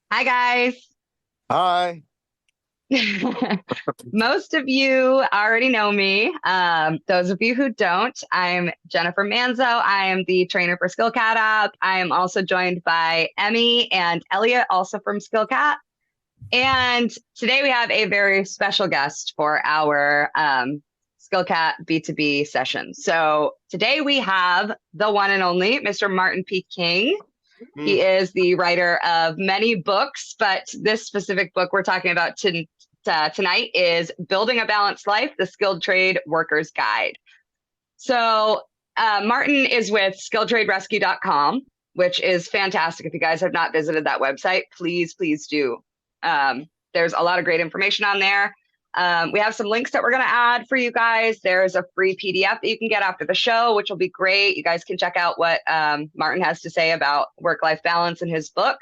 Hi, guys. Hi. Most of you already know me. Those of you who don't, I'm Jennifer Manzo. I am the trainer for Skill Cat app. I am also joined by Emmy and Elliot, also from Skill Cat. And today we have a very special guest for our Skill Cat B2B session. So today we have the one and only Mr. Martin P. King. He Mm. is the writer of many books, but this specific book we're talking about tonight is Building a Balanced Life, the Skilled Trade Worker's Guide. So, Martin is with skilltraderescue.com, which is fantastic. If you guys have not visited that website, please do. There's a lot of great information on there. We have some links that we're going to add for you guys. There's a free PDF that you can get after the show, which will be great. You guys can check out what Martin has to say about work-life balance in his book.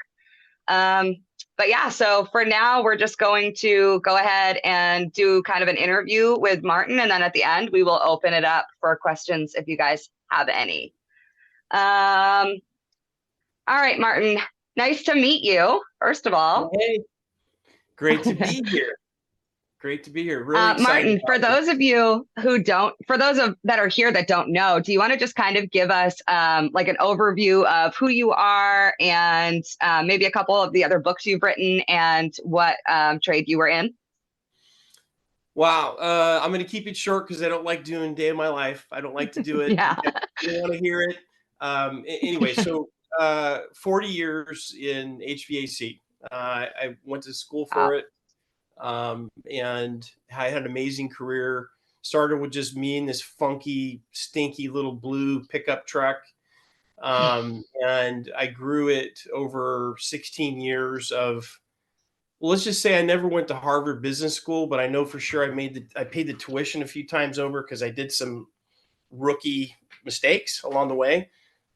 But yeah, so for now, we're just going to go ahead and do kind of an interview with Martin. And then at the end, we will open it up for questions if you guys have any. All right, Martin, nice to meet you, first of all. Hey, great to be here. Great to be here. Really excited Martin, for about this. those of you who don't, for those of that are here that don't know, do you want to just kind of give us like an overview of who you are and maybe a couple of the other books you've written and what trade you were in? Wow. I'm going to keep it short because I don't like doing day of my life. I don't like to do it. Yeah. You don't want to hear it. Anyway, so 40 years in HVAC. I went to school Wow. for it, and I had an amazing career. Started with just me and this funky, stinky little blue pickup truck. And I grew it over 16 years of, well, let's just say I never went to Harvard Business School, but I know for sure I paid the tuition a few times over because I did some rookie mistakes along the way.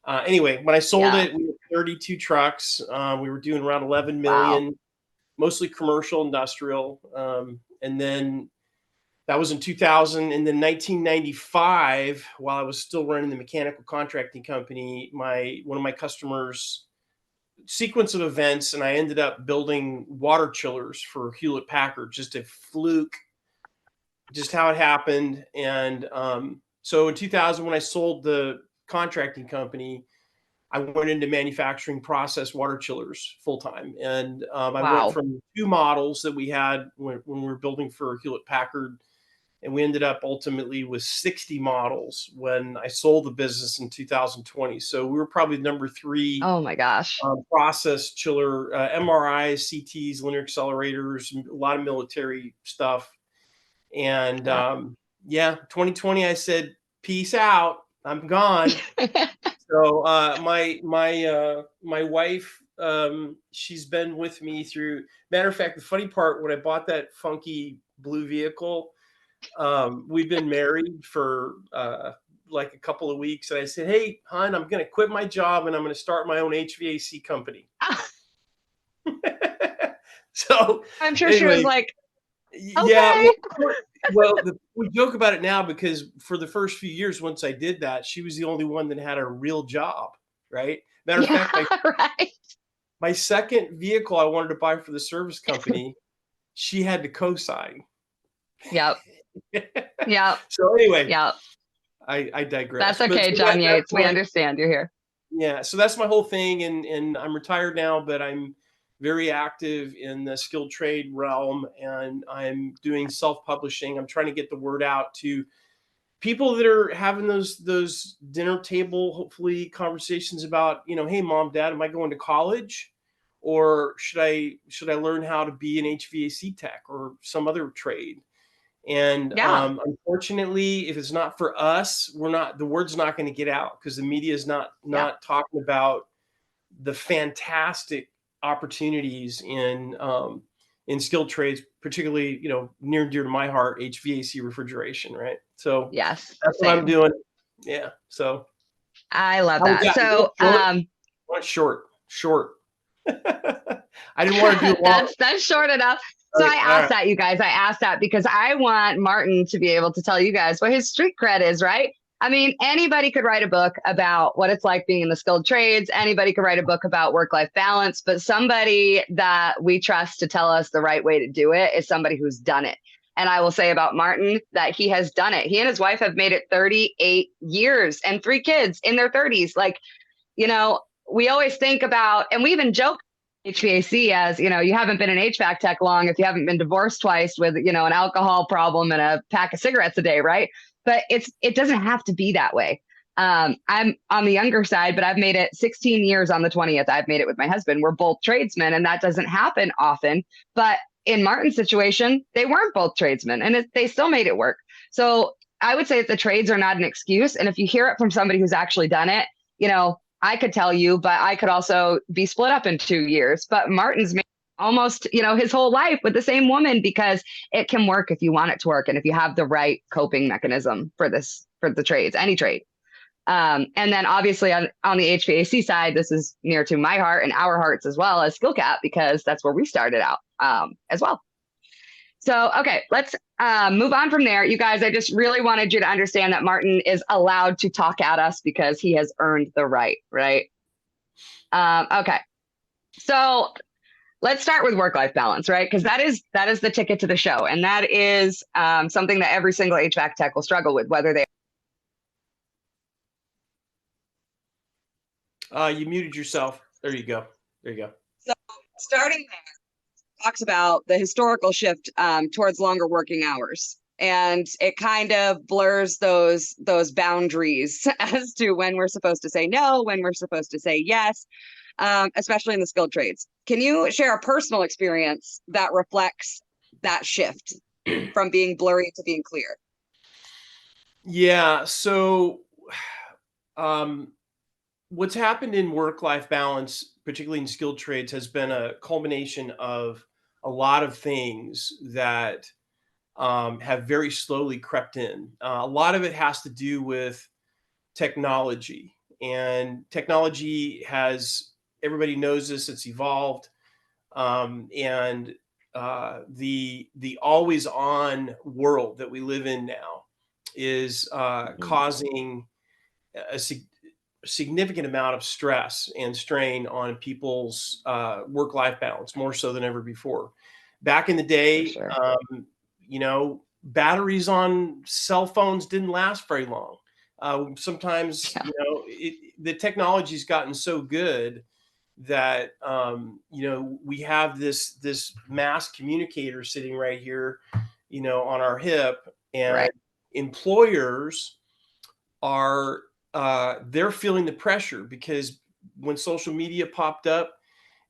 Anyway, when I sold Yeah. it, we had 32 trucks. We were doing around 11 Wow. million, mostly commercial, industrial. And then that was in 2000. And then 1995, while I was still running the mechanical contracting company, my one of my customers sequence of events, and I ended up building water chillers for Hewlett Packard. Just a fluke, just how it happened. And so in 2000, when I sold the contracting company, I went into manufacturing process water chillers full time. And I went Wow. from two models that we had when we were building for Hewlett Packard, and we ended up ultimately with 60 models when I sold the business in 2020. So we were probably number three Oh my gosh. process chiller, MRIs, CTs, linear accelerators, a lot of military stuff. And Yeah. yeah, 2020, I said, peace out. I'm gone. So my wife, she's been with me through. Matter of fact, the funny part, when I bought that funky blue vehicle, we've been married for like a couple of weeks, and I said, "Hey, hon, I'm going to quit my job and I'm going to start my own HVAC company." So I'm sure she was anyway, like, yeah, okay. we joke about it now because for the first few years, once I did that, she was the only one that had a real job. Right. Matter of Yeah, fact, my right. my second vehicle I wanted to buy for the service company, she had to co-sign. Yep. Yep. So anyway, Yep. I That's digress. But okay, so John that's Yates. We my understand you're here. Yeah, so that's my whole thing, and I'm retired now, but I'm very active in the skilled trade realm, and I'm doing self-publishing. I'm trying to get the word out to people that are having those dinner table, hopefully, conversations about, hey, mom, dad, am I going to college, or should I learn how to be an HVAC tech or some other trade? And Yeah. unfortunately, if it's not for us, the word's not going to get out because the media is not Yeah. not talking about the fantastic opportunities in skilled trades, particularly near and dear to my heart, HVAC refrigeration. Right, so Yes. that's what I'm Same. doing. Yeah. So I love how we that. got? You want So, short? You want short? Short. I didn't want to do it long. that's short enough. So I Okay, all asked right. that, you guys. I asked that because I want Martin to be able to tell you guys what his street cred is, right? I mean, anybody could write a book about what it's like being in the skilled trades. Anybody could write a book about work-life balance, but somebody that we trust to tell us the right way to do it is somebody who's done it. And I will say about Martin that he has done it. He and his wife have made it 38 years and 3 kids in their 30s. Like, you know, we always think about, and we even joke HVAC as, you know, you haven't been an HVAC tech long if you haven't been divorced twice with, you know, an alcohol problem and a pack of cigarettes a day, right? But it doesn't have to be that way. I'm on the younger side, but I've made it 16 years on the 20th. I've made it with my husband. We're both tradesmen, and that doesn't happen often. But in Martin's situation, they weren't both tradesmen, and they still made it work. So I would say that the trades are not an excuse. And if you hear it from somebody who's actually done it, you know, I could tell you, but I could also be split up in 2 years. But Martin's made almost, you know, his whole life with the same woman because it can work if you want it to work and if you have the right coping mechanism for this, for the trades, any trade. And then obviously on the HVAC side, this is near to my heart and our hearts as well as Skill Cap, because that's where we started out as well. So, okay, let's move on from there. You guys, I just really wanted you to understand that Martin is allowed to talk at us because he has earned the right, right? Okay, so let's start with work-life balance, right? Because that is the ticket to the show. And that is something that every single HVAC tech will struggle with, whether they... You muted yourself. There you go. There you go. So starting there, talks about the historical shift towards longer working hours. And it kind of blurs those boundaries as to when we're supposed to say no, when we're supposed to say yes, especially in the skilled trades. Can you share a personal experience that reflects that shift from being blurry to being clear? Yeah. So what's happened in work-life balance, particularly in skilled trades, has been a culmination of a lot of things that have very slowly crept in. A lot of it has to do with technology, and technology has, everybody knows this, it's evolved, and the always on world that we live in now is causing a significant amount of stress and strain on people's work-life balance, more so than ever before. Back in the day, sure. you know, batteries on cell phones didn't last very long. Sometimes, Yeah. you know, the technology's gotten so good that, you know, we have this mass communicator sitting right here, you know, on our hip, and Right. employers are they're feeling the pressure because when social media popped up,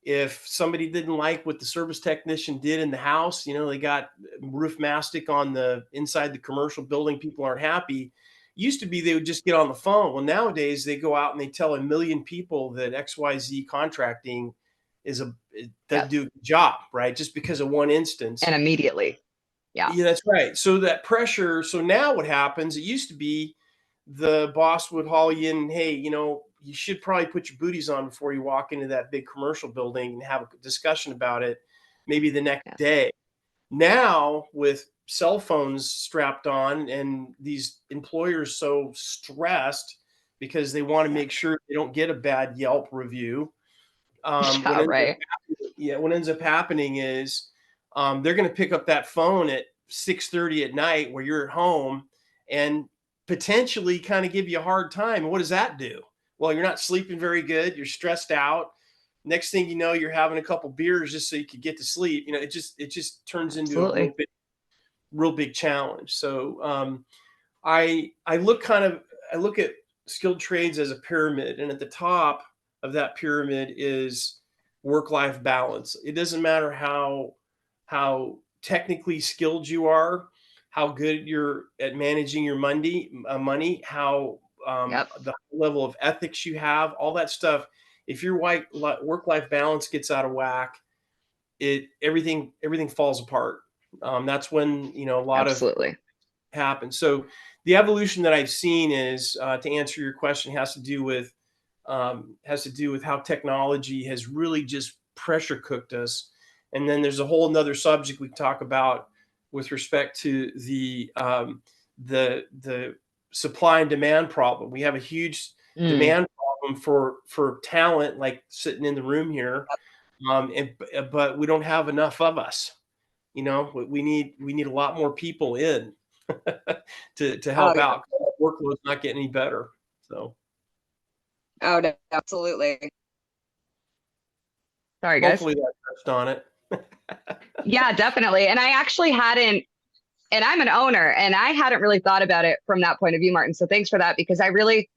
if somebody didn't like what the service technician did in the house, you know, they got roof mastic on the inside the commercial building, people aren't happy. Used to be they would just get on the phone. Well, nowadays they go out and they tell a million people that XYZ contracting it doesn't Yep. do a good job, right? Just because of one instance. And immediately. Yeah. Yeah, that's right. So that pressure. So now what happens? It used to be the boss would haul you in. Hey, you know, you should probably put your booties on before you walk into that big commercial building and have a discussion about it. Maybe the next Yeah. day. Now with cell phones strapped on and these employers so stressed because they want to Yeah. make sure they don't get a bad Yelp review. What Yeah, ends up right. yeah, what ends up happening is they're going to pick up that phone at 6:30 at night where you're at home and potentially kind of give you a hard time. What does that do? Well, you're not sleeping very good. You're stressed out. Next thing you know, you're having a couple beers just so you could get to sleep. You know, it just turns into a Absolutely. real big challenge. So I look at skilled trades as a pyramid, and at the top of that pyramid is work-life balance. It doesn't matter how technically skilled you are, how good you're at managing your money, how Yep. the level of ethics you have, all that stuff. If your work-life balance gets out of whack, everything falls apart. That's when, you know, a lot of Absolutely. happen. So the evolution that I've seen is, to answer your question, has to do with how technology has really just pressure cooked us. And then there's a whole nother subject we talk about with respect to the supply and demand problem. We have a huge Mm. demand problem for talent, like sitting in the room here, but we don't have enough of us. You know, we need a lot more people in to Oh help yeah. out. Workload's not getting any better. So Oh, no, absolutely. Sorry, guys. hopefully that touched on it. Yeah, definitely. And I actually hadn't, and I'm an owner, and I hadn't really thought about it from that point of view, Martin. So thanks for that, because I really,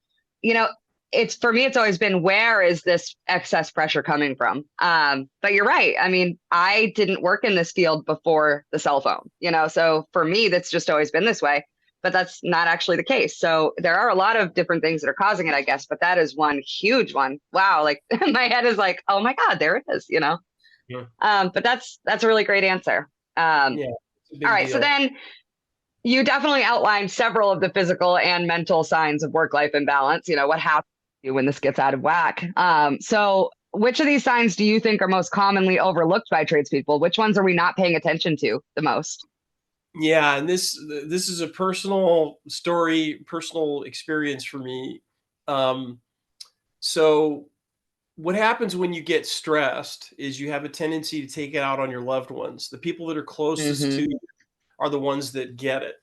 you know, it's for me, it's always been, where is this excess pressure coming from? But you're right. I mean, I didn't work in this field before the cell phone, so for me, that's just always been this way. But that's not actually the case. So there are a lot of different things that are causing it, I guess. But that is one huge one. Wow. Like my head is like, oh my God, there it is. Yeah, But that's a really great answer. yeah, it's a All big right. So deal. then you definitely outlined several of the physical and mental signs of work-life imbalance. What happens to you when this gets out of whack. So which of these signs do you think are most commonly overlooked by tradespeople? Which ones are we not paying attention to the most? Yeah, and this is a personal story, personal experience for me. Um, so what happens when you get stressed is you have a tendency to take it out on your loved ones. The people that are closest to Mm-hmm. you are the ones that get it.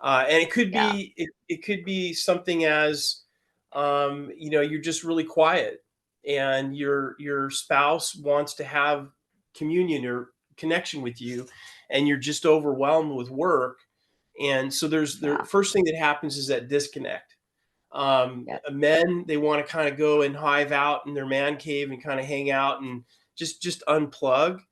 And it could Yeah. be it could be something as you're just really quiet and your spouse wants to have communion or connection with you and you're just overwhelmed with work. And so there's the Yeah. first thing that happens is that disconnect. Yeah. Men, they want to kind of go and hive out in their man cave and kind of hang out and just unplug. Yeah.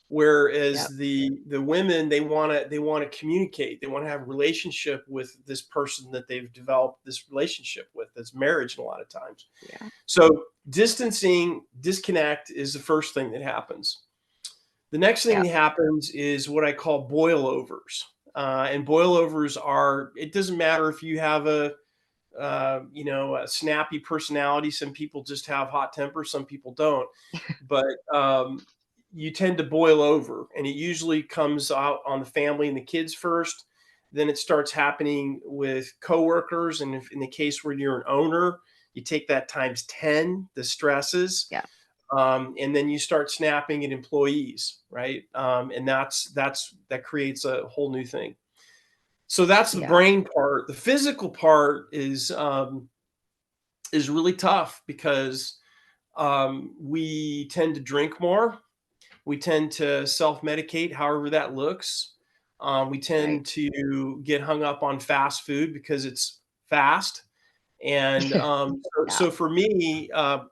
Whereas the women, they want to communicate. They want to have a relationship with this person that they've developed this relationship with. That's marriage, a lot of times. Yeah. So disconnect is the first thing that happens. The next thing Yeah. that happens is what I call boilovers. And boilovers are, it doesn't matter if you have a snappy personality. Some people just have hot temper, some people don't. But you tend to boil over, and it usually comes out on the family and the kids first. Then it starts happening with coworkers, and if in the case where you're an owner, you take that times 10, the stresses, Yeah. and then you start snapping at employees, right? And that creates a whole new thing. So that's the Yeah. brain part. The physical part is really tough because we tend to drink more. We tend to self-medicate, however that looks. We Right. tend to get hung up on fast food because it's fast. And Yeah. so for me, I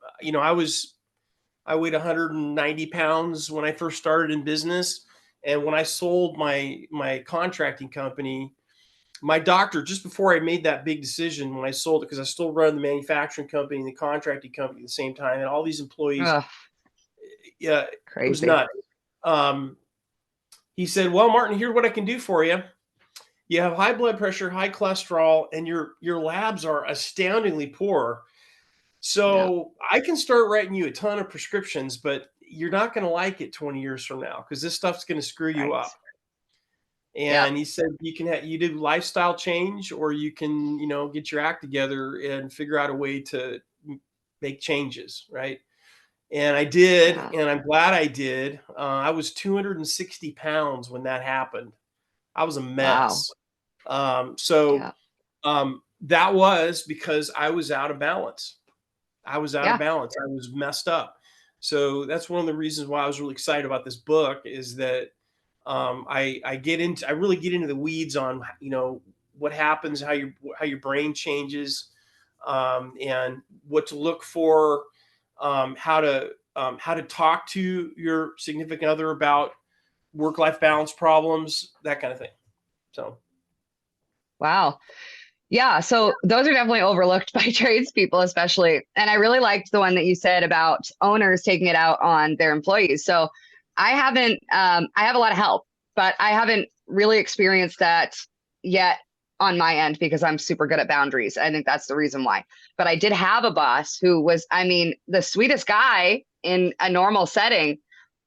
weighed 190 pounds when I first started in business, and when I sold my contracting company, my doctor, just before I made that big decision when I sold it, because I still run the manufacturing company and the contracting company at the same time, and all these employees, Ugh, yeah, it was crazy. nuts. Um, he said, "Well, Martin, here's what I can do for you. You have high blood pressure, high cholesterol, and your labs are astoundingly poor. Yeah. So I can start writing you a ton of prescriptions, but you're not going to like it 20 years from now because this stuff's going to screw you Right. up." Yep. And he said, you do lifestyle change, or you can, get your act together and figure out a way to make changes. Right. And I did, Yeah. and I'm glad I did. I was 260 pounds when that happened. I was a Wow. mess. So Yeah. that was because I was out of balance. I was out of Yeah. balance. I was messed up. So that's one of the reasons why I was really excited about this book, is that I really get into the weeds on what happens, how your brain changes, and what to look for, how to talk to your significant other about work life balance problems, that kind of thing. So Wow. Yeah, so those are definitely overlooked by tradespeople, especially. And I really liked the one that you said about owners taking it out on their employees. So I have a lot of help, but I haven't really experienced that yet on my end because I'm super good at boundaries. I think that's the reason why. But I did have a boss who was, I mean, the sweetest guy in a normal setting,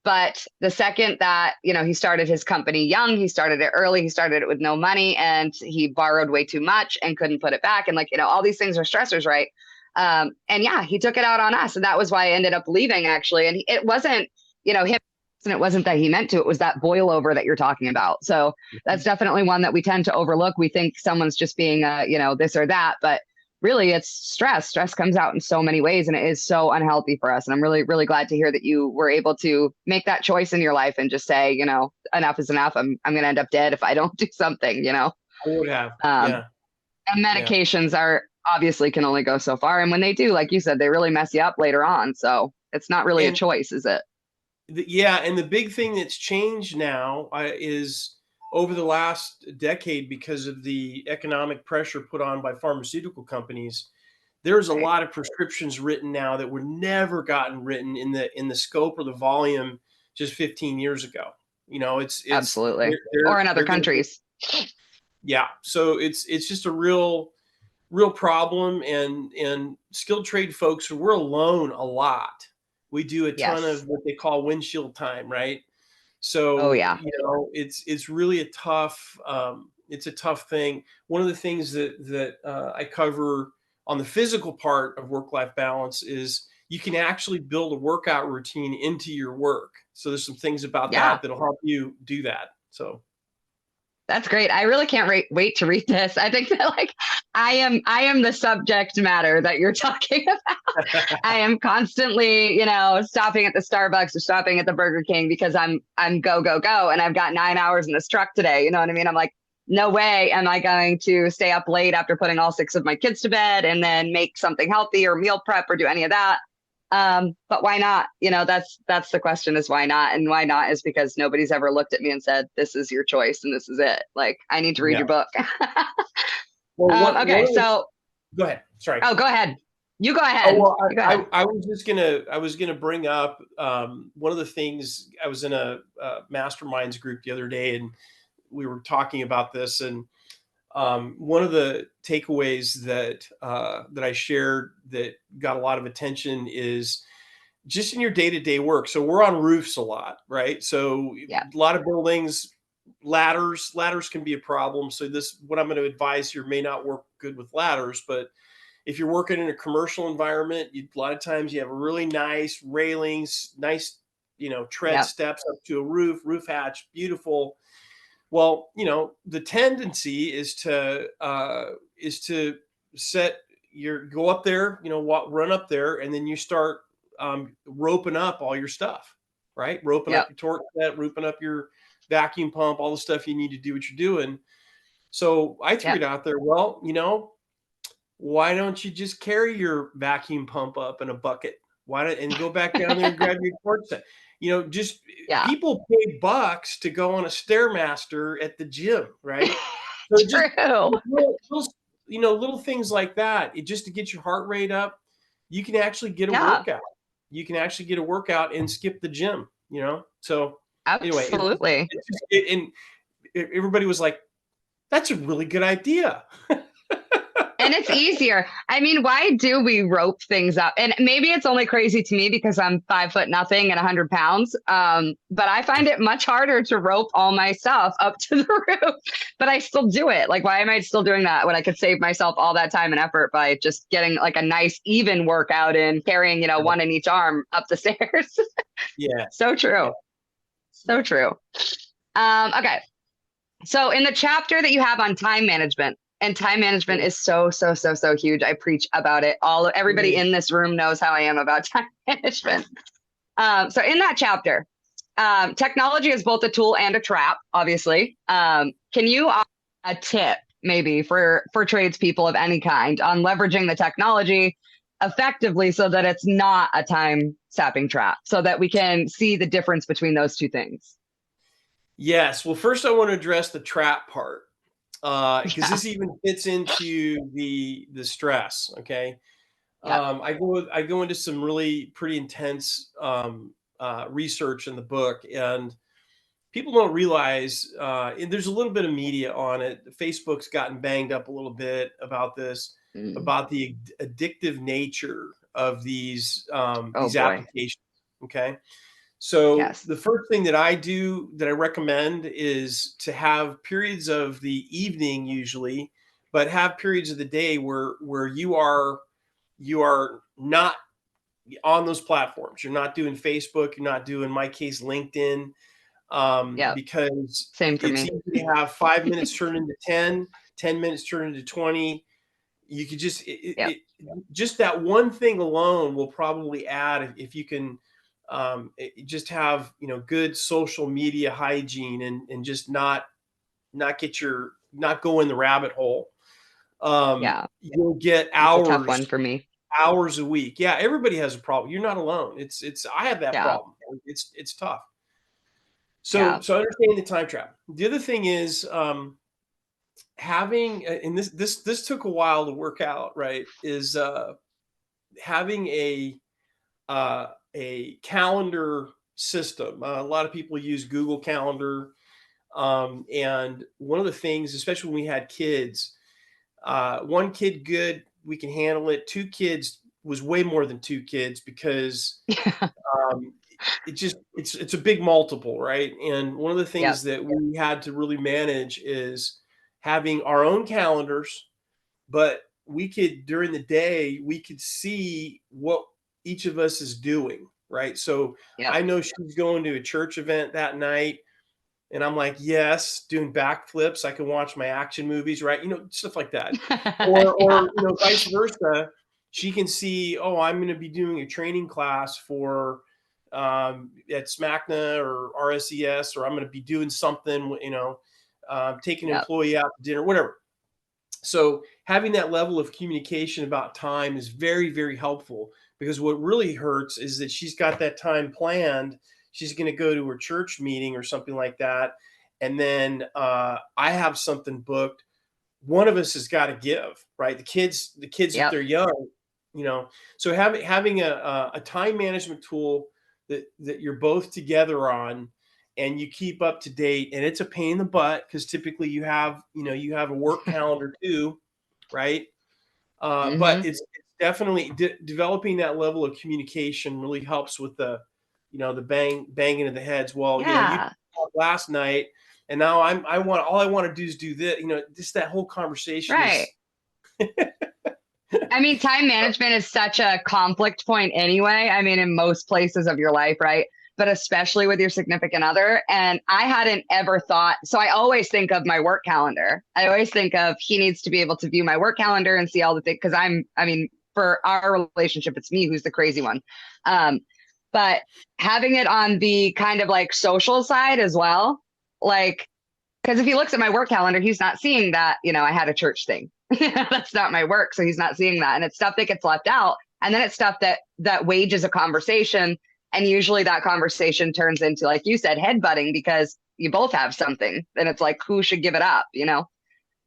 But the second that, he started his company young, he started it early, he started it with no money, and he borrowed way too much and couldn't put it back. And all these things are stressors, right? And yeah, he took it out on us. And that was why I ended up leaving, actually. And it wasn't, him, and it wasn't that he meant to, it was that boil over that you're talking about. So that's definitely one that we tend to overlook. We think someone's just being, this or that, but really it's stress. Stress comes out in so many ways, and it is so unhealthy for us. And I'm really, really glad to hear that you were able to make that choice in your life and just say, enough is enough. I'm going to end up dead if I don't do something, I would have. And medications are obviously can only go so far. And when they do, like you said, they really mess you up later on. So it's not really a choice, is it? And the big thing that's changed now is over the last decade, because of the economic pressure put on by pharmaceutical companies, there's a lot of prescriptions written now that were never gotten written in the scope or the volume just 15 years ago. It's absolutely, or in other countries. Yeah. So it's just a real problem. And skilled trade folks, we're alone a lot. We do a ton of what they call windshield time, right? So, it's really a tough thing. One of the things that I cover on the physical part of work-life balance is you can actually build a workout routine into your work. So there's some things about that that'll help you do that. So that's great. I really can't wait to read this. I think that I am the subject matter that you're talking about. I am constantly, stopping at the Starbucks or stopping at the Burger King because I'm go, go, go. And I've got 9 hours in this truck today. You know what I mean? I'm like, no way am I going to stay up late after putting all 6 of my kids to bed and then make something healthy or meal prep or do any of that. But why not? That's the question, is why not? And why not is because nobody's ever looked at me and said, this is your choice and this is it. Like, I need to read your book. Okay. So go ahead. Sorry. Oh, go ahead. You go ahead. Oh, well, I was gonna bring up one of the things. I was in a masterminds group the other day, and we were talking about this. And one of the takeaways that I shared that got a lot of attention is just in your day-to-day work. So we're on roofs a lot, right? So a lot of buildings, ladders can be a problem. So what I'm going to advise here may not work good with ladders, but if you're working in a commercial environment, a lot of times you have really nice railings, nice, tread steps up to a roof hatch, beautiful. Well, the tendency is to go up there, run up there, and then you start roping up all your stuff, right? Roping up your torque set, roping up your vacuum pump, all the stuff you need to do what you're doing. So I threw it out there. Well, why don't you just carry your vacuum pump up in a bucket? And go back down there and grab your torque set? People pay bucks to go on a Stairmaster at the gym, right? So just little things like that, just to get your heart rate up. You can actually get a workout. You can actually get a workout and skip the gym. So absolutely. Anyway, and everybody was like, "That's a really good idea." And it's easier. I mean, why do we rope things up? And maybe it's only crazy to me because I'm 5'0" and 100 pounds. But I find it much harder to rope all my stuff up to the roof, but I still do it. Like, why am I still doing that when I could save myself all that time and effort by just getting like a nice even workout in carrying, one in each arm up the stairs? Yeah. So true. So true. Okay. So in the chapter that you have on time management, and time management is so huge. I preach about it. Everybody in this room knows how I am about time management. So in that chapter, technology is both a tool and a trap, obviously. Can you offer a tip maybe for tradespeople of any kind on leveraging the technology effectively so that it's not a time sapping trap, so that we can see the difference between those two things? Yes. Well, first I want to address the trap part. Because this even fits into the stress. Okay. I go into some really pretty intense research in the book, and people don't realize, and there's a little bit of media on it. Facebook's gotten banged up a little bit about this, about the addictive nature of these applications. Okay. So Yes. the first thing that I do that I recommend is to have periods of the evening usually, but have periods of the day where you are not on those platforms. You're not doing Facebook. You're not doing, in my case, LinkedIn, Yep. because Same for it's me. easy to have 5 minutes turn into 10, 10 minutes turn into 20. You could just Yep. just that one thing alone will probably add, if you can just have good social media hygiene, and just not go in the rabbit hole. Yeah. You'll get It's a tough one for me. hours a week. Yeah, everybody has a problem. You're not alone. It's I have that Yeah. problem. It's tough. So Yeah. so understanding the time trap. The other thing is, having, and this took a while to work out, right? Is having a calendar system. A lot of people use Google Calendar, and one of the things, especially when we had kids, one kid good, we can handle it. Two kids was way more than two kids, because um, it's a big multiple, right? And one of the Yep. things that we had to really manage is having our own calendars, but we could, during the day, we could see what each of us is doing, right? So Yep. I know she's going to a church event that night, and I'm like, yes, doing backflips. I can watch my action movies, right? Stuff like that. Or Yeah. vice versa. She can see, oh, I'm going to be doing a training class for at SMACNA or RSES, or I'm going to be doing something, taking an Yep. employee out to dinner, whatever. So having that level of communication about time is very, very helpful, because what really hurts is that she's got that time planned. She's going to go to her church meeting or something like that. And then I have something booked. One of us has got to give, right? The kids, if Yep. they're young, you know, so having a time management tool that you're both together on, and you keep up to date. And it's a pain in the butt, because typically you have a work calendar too, right? But Hmm. it's definitely developing that level of communication really helps with the banging of the heads. Well, you Yeah. talked last night, and now all I want to do is do this. Just that whole conversation Right. is. I mean, time management is such a conflict point anyway. I mean, in most places of your life, right? But especially with your significant other. And I hadn't ever thought, so I always think of my work calendar. I always think of, he needs to be able to view my work calendar and see all the things. Cause I mean, for our relationship, it's me who's the crazy one. Um, but having it on the kind of like social side as well, like, because if he looks at my work calendar, he's not seeing that, I had a church thing. That's not my work. So he's not seeing that. And it's stuff that gets left out. And then it's stuff that wages a conversation. And usually that conversation turns into, like you said, headbutting, because you both have something. And it's like, who should give it up?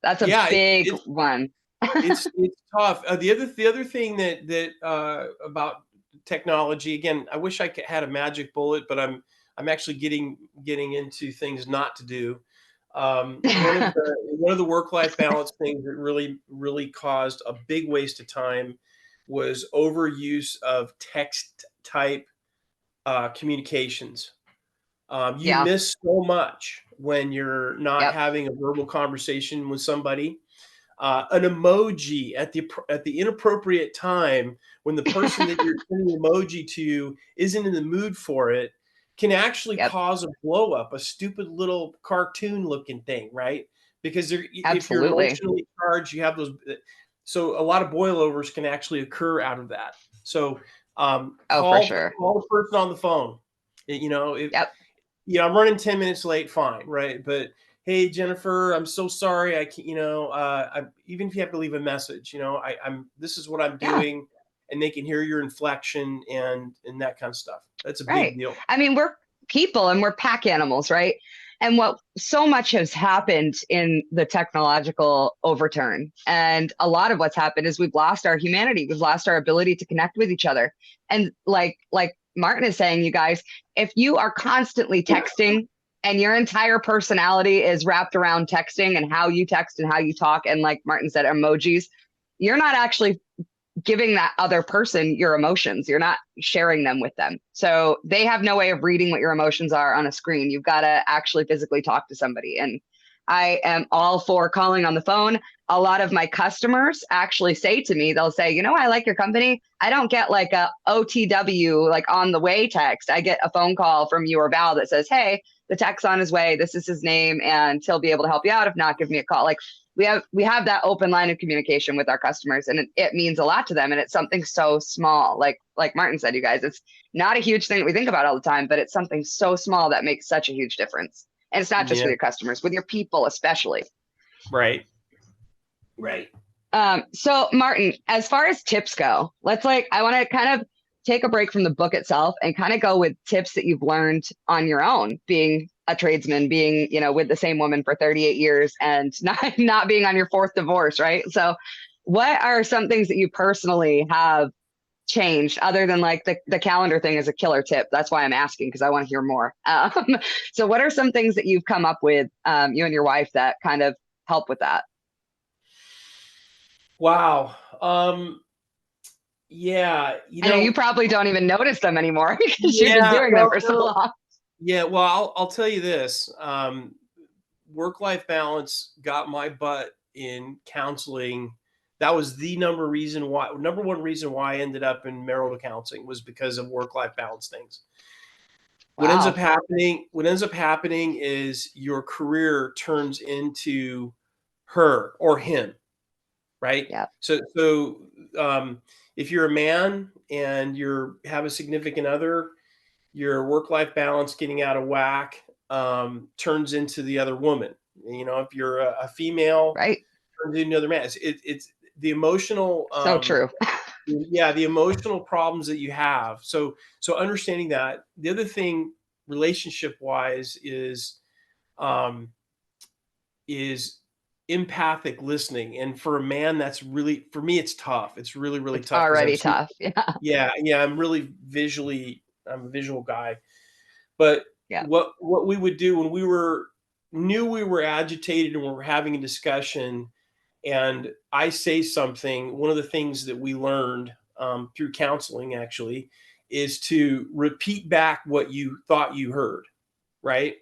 That's a Yeah, big it's one. it's tough. The other thing that about technology, again, I wish had a magic bullet, but I'm actually getting into things not to do. One of the work life balance things that really caused a big waste of time was overuse of text type communications. You Yeah. miss so much when you're not Yep. having a verbal conversation with somebody. An emoji at the inappropriate time, when the person that you're sending emoji to isn't in the mood for it, can actually Yep. cause a blow up, a stupid little cartoon looking thing, right? Because if you're Absolutely. emotionally charged, you have those. So a lot of boilovers can actually occur out of that. So Oh, for call sure. call the person on the phone. If Yep. I'm running 10 minutes late, fine, right? But hey, Jennifer, I'm so sorry. I can't, even if you have to leave a message, this is what I'm Yeah. doing, and they can hear your inflection and that kind of stuff. That's a big Right. deal. I mean, we're people and we're pack animals, right? And what so much has happened in the technological overturn. And a lot of what's happened is we've lost our humanity. We've lost our ability to connect with each other. And like Martin is saying, you guys, if you are constantly texting and your entire personality is wrapped around texting and how you text and how you talk, and like Martin said, emojis, you're not actually giving that other person your emotions. You're not sharing them with them. So they have no way of reading what your emotions are on a screen. You've got to actually physically talk to somebody. And I am all for calling on the phone. A lot of my customers actually say to me, they'll say, I like your company. I don't get like a OTW, like on the way text. I get a phone call from you or Val that says, hey, the tech's on his way. This is his name and he'll be able to help you out. If not, give me a call. Like we have that open line of communication with our customers, and it means a lot to them. And it's something so small. Like Martin said, you guys, it's not a huge thing that we think about all the time, but it's something so small that makes such a huge difference. And it's not just with your customers, with your people, especially. Right. So Martin, as far as tips go, I want to kind of take a break from the book itself and kind of go with tips that you've learned on your own, being a tradesman, being, with the same woman for 38 years and not being on your fourth divorce, right? So what are some things that you personally have changed other than like the calendar thing is a killer tip? That's why I'm asking, because I want to hear more. So what are some things that you've come up with, you and your wife, that kind of help with that? Wow. Yeah. I know you probably don't even notice them anymore because you've been doing them for so long. Yeah. Well, I'll tell you this. Work-life balance got my butt in counseling. That was the number one reason why I ended up in marital counseling, was because of work-life balance things. What ends up happening is your career turns into her or him, right? Yeah. So if you're a man and have a significant other, your work-life balance getting out of whack turns into the other woman. If you're a female, right, turns into another man. It's the emotional. So true. Yeah, the emotional problems that you have. So understanding that. The other thing, relationship-wise, is empathic listening. And for a man, that's really, for me, it's tough. It's really, really It's tough. already tough. Yeah. Yeah. I'm a visual guy. But Yeah. what we would do when knew we were agitated and we were having a discussion, and I say something, one of the things that we learned through counseling actually is to repeat back what you thought you heard, right?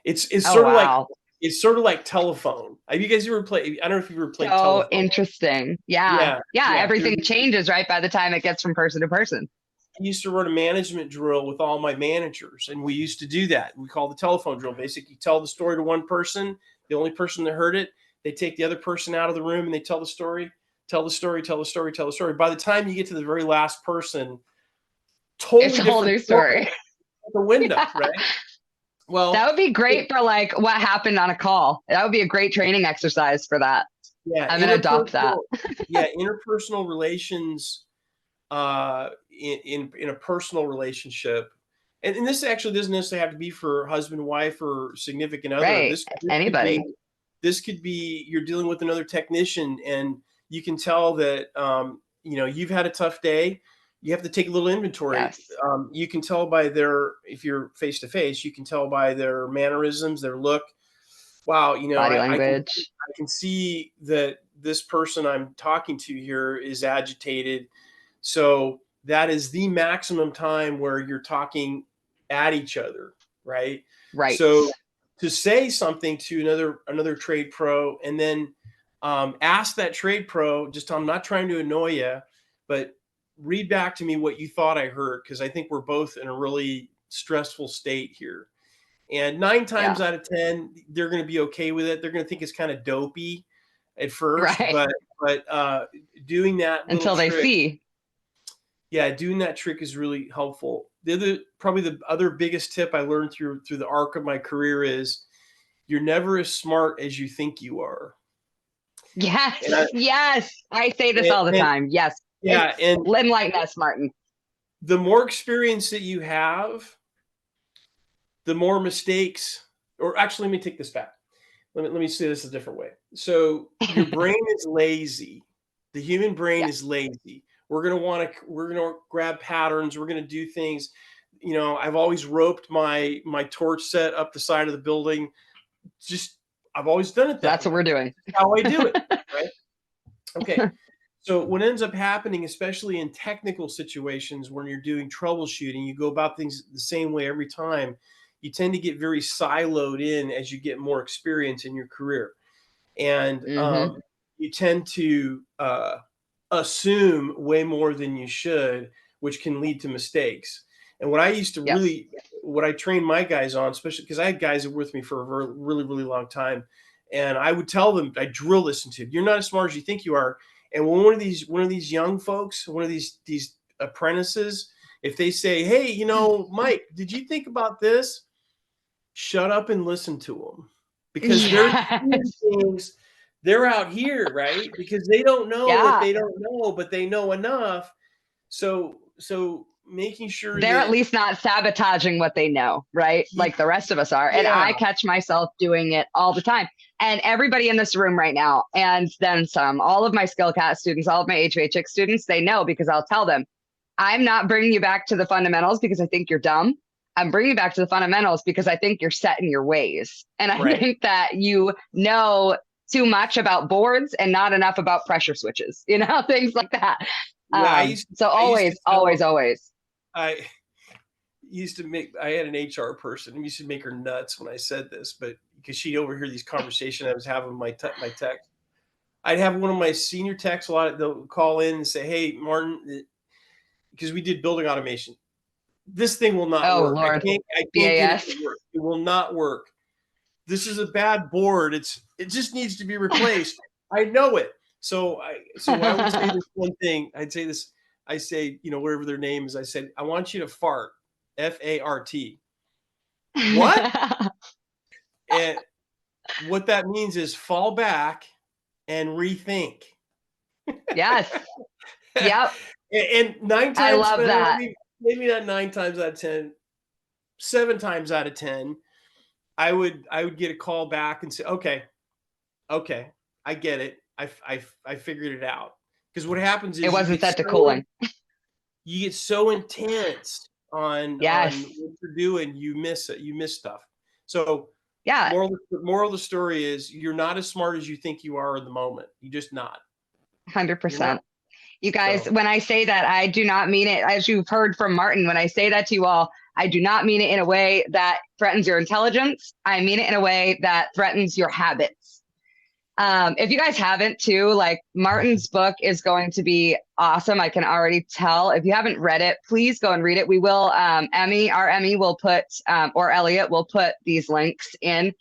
It's sort of like, it's sort of like telephone. Have you guys ever played? I don't know if you've ever played telephone. So interesting. Yeah. Everything changes, right, by the time it gets from person to person. I used to run a management drill with all my managers, and we used to do that. We call the telephone drill. Basically, you tell the story to one person, the only person that heard it. They take the other person out of the room and they tell the story. By the time you get to the very last person, totally it's a whole new story. The window, right? Well, that would be great for like what happened on a call. That would be a great training exercise for that. Yeah, I'm going to adopt that. Yeah, interpersonal relations in a personal relationship. And this actually doesn't necessarily have to be for husband, wife, or significant other. Right. This Anybody. This could be you're dealing with another technician, and you can tell that you've had a tough day. You have to take a little inventory. Yes. You can tell by if you're face to face, you can tell by their mannerisms, their look. Wow, body language. I can see that this person I'm talking to here is agitated. So that is the maximum time where you're talking at each other, right? Right. So to say something to another trade pro, and then ask that trade pro, just I'm not trying to annoy you, but read back to me what you thought I heard, because I think we're both in a really stressful state here. And 9 times out of 10, they're going to be okay with it. They're going to think it's kind of dopey at first, right. but doing that until they see. Yeah, doing that trick is really helpful. Probably the other biggest tip I learned through the arc of my career is you're never as smart as you think you are. Yes, yes. I say this all the time. Yes. Yeah, and enlighten us, Martin. The more experience that you have, the more mistakes, or actually, let me take this back. Let me say this a different way. So your brain is lazy. The human brain is lazy. We're going to grab patterns. We're going to do things. I've always roped my torch set up the side of the building. I've always done it. That's what we're doing. That's how I do it. Right. Okay. So what ends up happening, especially in technical situations when you're doing troubleshooting, you go about things the same way every time. You tend to get very siloed in as you get more experience in your career, and Hmm. you tend to assume way more than you should, which can lead to mistakes. And what I used to Yes. really, what I trained my guys on, especially because I had guys that were with me for a really, really long time, and I would tell them, I drill this into, you're not as smart as you think you are. And when one of these young folks, one of these apprentices, if they say, "Hey, Mike, did you think about this?" Shut up and listen to them, because they're seeing Yes. things. They're out here, right? Because they don't know what Yeah. they don't know, but they know enough. So making sure They're at that, least not sabotaging what they know, right? ye- Like the rest of us are. And yeah, I catch myself doing it all the time. And everybody in this room right now, and then some, all of my SkillCat students, all of my HVHX students, they know because I'll tell them, I'm not bringing you back to the fundamentals because I think you're dumb. I'm bringing you back to the fundamentals because I think you're set in your ways. And I right. think that you know too much about boards and not enough about pressure switches, things like that. Yeah, So I used to always, tell always, them, always. I I had an HR person, and used to make her nuts when I said this, but because she'd overhear these conversations I was having with my tech. I'd have one of my senior techs, a lot, they'll call in and say, "Hey, Martin," because we did building automation. "This thing will not Oh work. I Lord, can't get it BAS. to work. It will not work. This is a bad board. It just needs to be replaced." I know it. So I would say this one thing. I'd say this. I say, whatever their name is, I said, "I want you to fart. FART. What?" And what that means is fall back and rethink. Yes. Yep. And nine I times, love that. maybe not 9 times out of 10, 7 times out of 10, I would get a call back and say, "Okay, I get it. I figured it out." Because what happens It is wasn't set to cooling. you get so intense on Yes. what you're doing, you miss it. You miss stuff. So Yeah. moral of the story is, you're not as smart as you think you are in the moment. You're just not. You're not. 100%. You guys, So when I say that, I do not mean it, as you've heard from Martin, when I say that to you all, I do not mean it in a way that threatens your intelligence. I mean it in a way that threatens your habits. If you guys haven't too, like Martin's book is going to be awesome. I can already tell. If you haven't read it, please go and read it. We will, our Emmy will put, or Elliot will put these links in.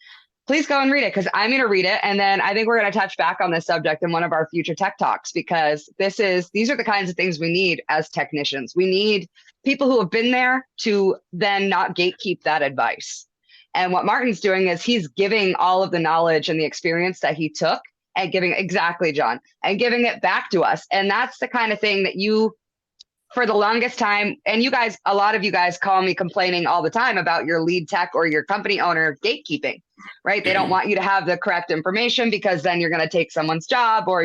Please go and read it because I'm going to read it. And then I think we're going to touch back on this subject in one of our future tech talks, because these are the kinds of things we need as technicians. We need people who have been there to then not gatekeep that advice. And what Martin's doing is he's giving all of the knowledge and the experience that he took and giving, exactly, John, and giving it back to us. And that's the kind of thing that you, for the longest time, and you guys, a lot of you guys call me complaining all the time about your lead tech or your company owner gatekeeping, right? They don't want you to have the correct information because then you're going to take someone's job, or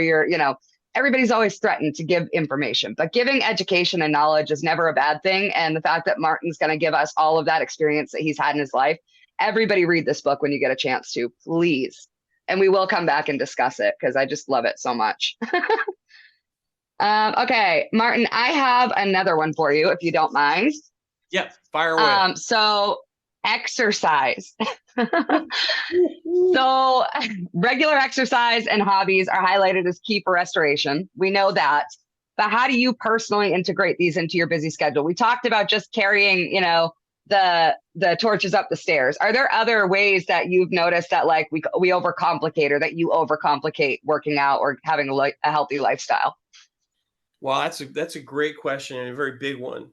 everybody's always threatened to give information, but giving education and knowledge is never a bad thing. And the fact that Martin's going to give us all of that experience that he's had in his life, everybody read this book when you get a chance to, please. And we will come back and discuss it because I just love it so much. Okay, Martin, I have another one for you, if you don't mind. yeah, fire away. So exercise. So regular exercise and hobbies are highlighted as key for restoration. We know that. But how do you personally integrate these into your busy schedule? We talked about just carrying, the torches up the stairs. Are there other ways that you've noticed that like we overcomplicate, or that you overcomplicate working out or having a healthy lifestyle? Well, that's a great question, and a very big one.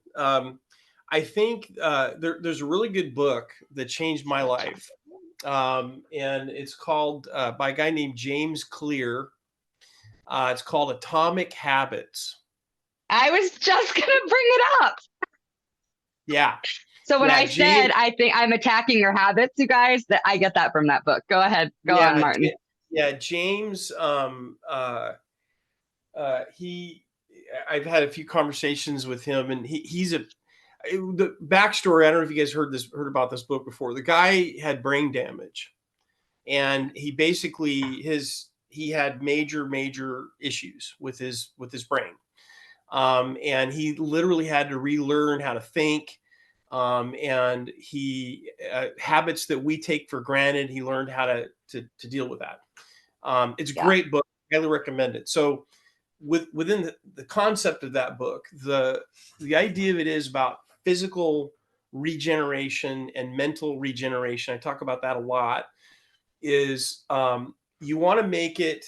I think there's a really good book that changed my life, and it's called, by a guy named James Clear. It's called Atomic Habits. I was just going to bring it up. Yeah, So when yeah, I said James. I think I'm attacking your habits, you guys, that I get that from that book. Go ahead. Go on, Yeah, Martin. yeah, James. He. I've had a few conversations with him, and he's the backstory. I don't know if you guys heard about this book before. The guy had brain damage, and he basically he had major issues with his brain. And he literally had to relearn how to think. And he habits that we take for granted, he learned how to deal with that. It's a Yeah. great book. Highly recommend it. So within the concept of that book, the idea of it is about physical regeneration and mental regeneration. I talk about that a lot. Is you want to make it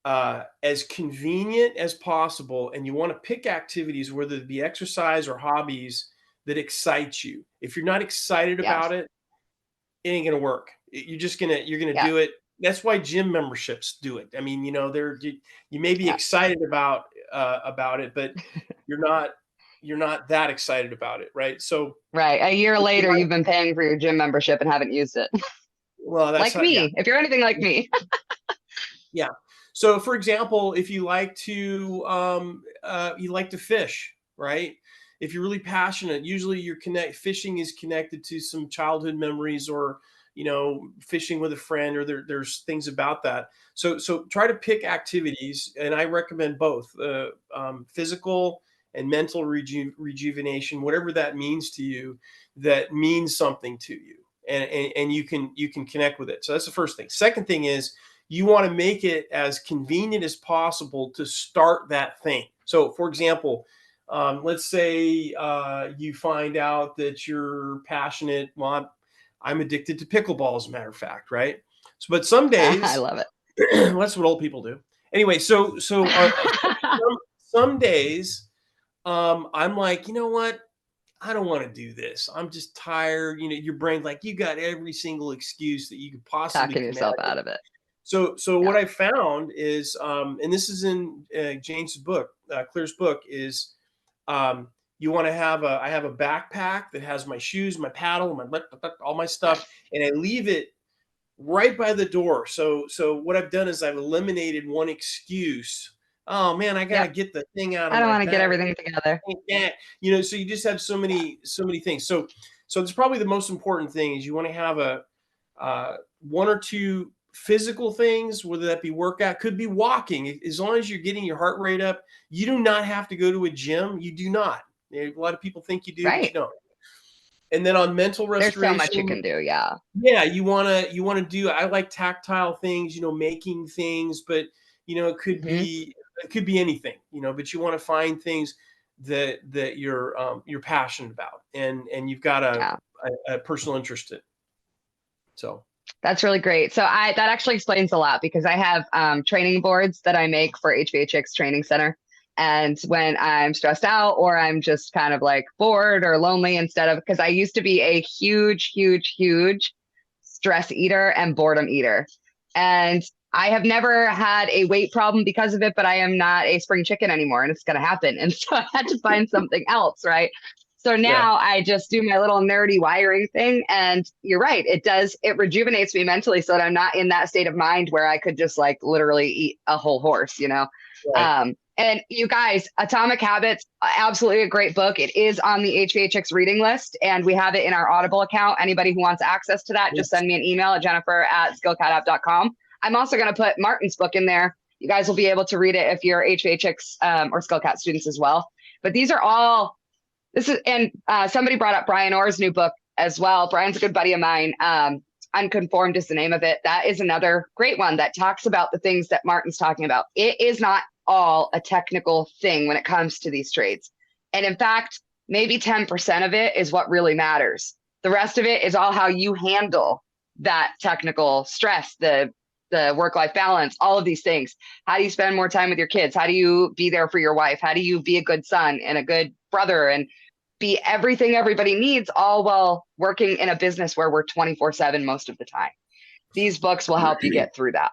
as convenient as possible, and you want to pick activities, whether it be exercise or hobbies, that excite you. If you're not excited about Yes. it, it ain't gonna work. You're gonna Yeah. do it. That's why gym memberships do it. I mean, you may be Yeah. excited about it, but you're not that excited about it, right? So, Right. A year later, you've been paying for your gym membership and haven't used it. well, that's Like how, yeah. me, if you're anything like me. Yeah. So, for example, if you like to fish, right? If you're really passionate, usually fishing is connected to some childhood memories, or fishing with a friend, or there's things about that. So try to pick activities, and I recommend both physical and mental rejuvenation, whatever that means to you, that means something to you, and you can connect with it. So that's the first thing. Second thing is, you want to make it as convenient as possible to start that thing. So, for example, let's say you find out that you're passionate. Well, I'm addicted to pickleball, as a matter of fact, right? So, but some I days, love it. well, that's what old people do. Anyway, some days, I'm like, you know what? I don't want to do this. I'm just tired. Your brain, like, you got every single excuse that you could possibly Talking come yourself at. out of it. So Yeah. what I found is, and this is in James' book, Clear's book, is you want to have I have a backpack that has my shoes, my paddle, all my stuff, and I leave it right by the door. So what I've done is I've eliminated one excuse. Oh man, I gotta Yep. get the thing out of I don't my want to get bag. everything together. Yeah, so you just have so many things. So it's probably the most important thing is you want to have a one or two physical things, whether that be workout, could be walking. As long as you're getting your heart rate up, you do not have to go to a gym. You do not. A lot of people think you do, but you Right. don't. And then on mental There's so much you restoration, can do. Yeah. yeah, you wanna do. I like tactile things, making things, but Hmm. it could be anything, but you want to find things that you're passionate about, and you've got Yeah. a personal interest in. So. That's really great. So that actually explains a lot, because I have training boards that I make for HVHX Training Center. And when I'm stressed out, or I'm just kind of like bored or lonely, because I used to be a huge stress eater and boredom eater. And I have never had a weight problem because of it, but I am not a spring chicken anymore, and it's going to happen. And so I had to find something else, right? So Yeah. now I just do my little nerdy wiring thing. And you're right. It rejuvenates me mentally, so that I'm not in that state of mind where I could just like literally eat a whole horse, Right. And you guys, Atomic Habits, absolutely a great book. It is on the HVHX reading list, and we have it in our Audible account. Anybody who wants access to that, just Yes. send me an email at jennifer@skillcatapp.com. I'm also going to put Martin's book in there. You guys will be able to read it if you're HVHX or Skillcat students as well. But these are all, and somebody brought up Brian Orr's new book as well. Brian's a good buddy of mine. Unconformed is the name of it. That is another great one that talks about the things that Martin's talking about. It is not all a technical thing when it comes to these trades. And in fact, maybe 10% of it is what really matters. The rest of it is all how you handle that technical stress, the work-life balance, all of these things. How do you spend more time with your kids? How do you be there for your wife? How do you be a good son and a good brother and be everything everybody needs, all while working in a business where we're 24/7 most of the time? These books will help you get through that.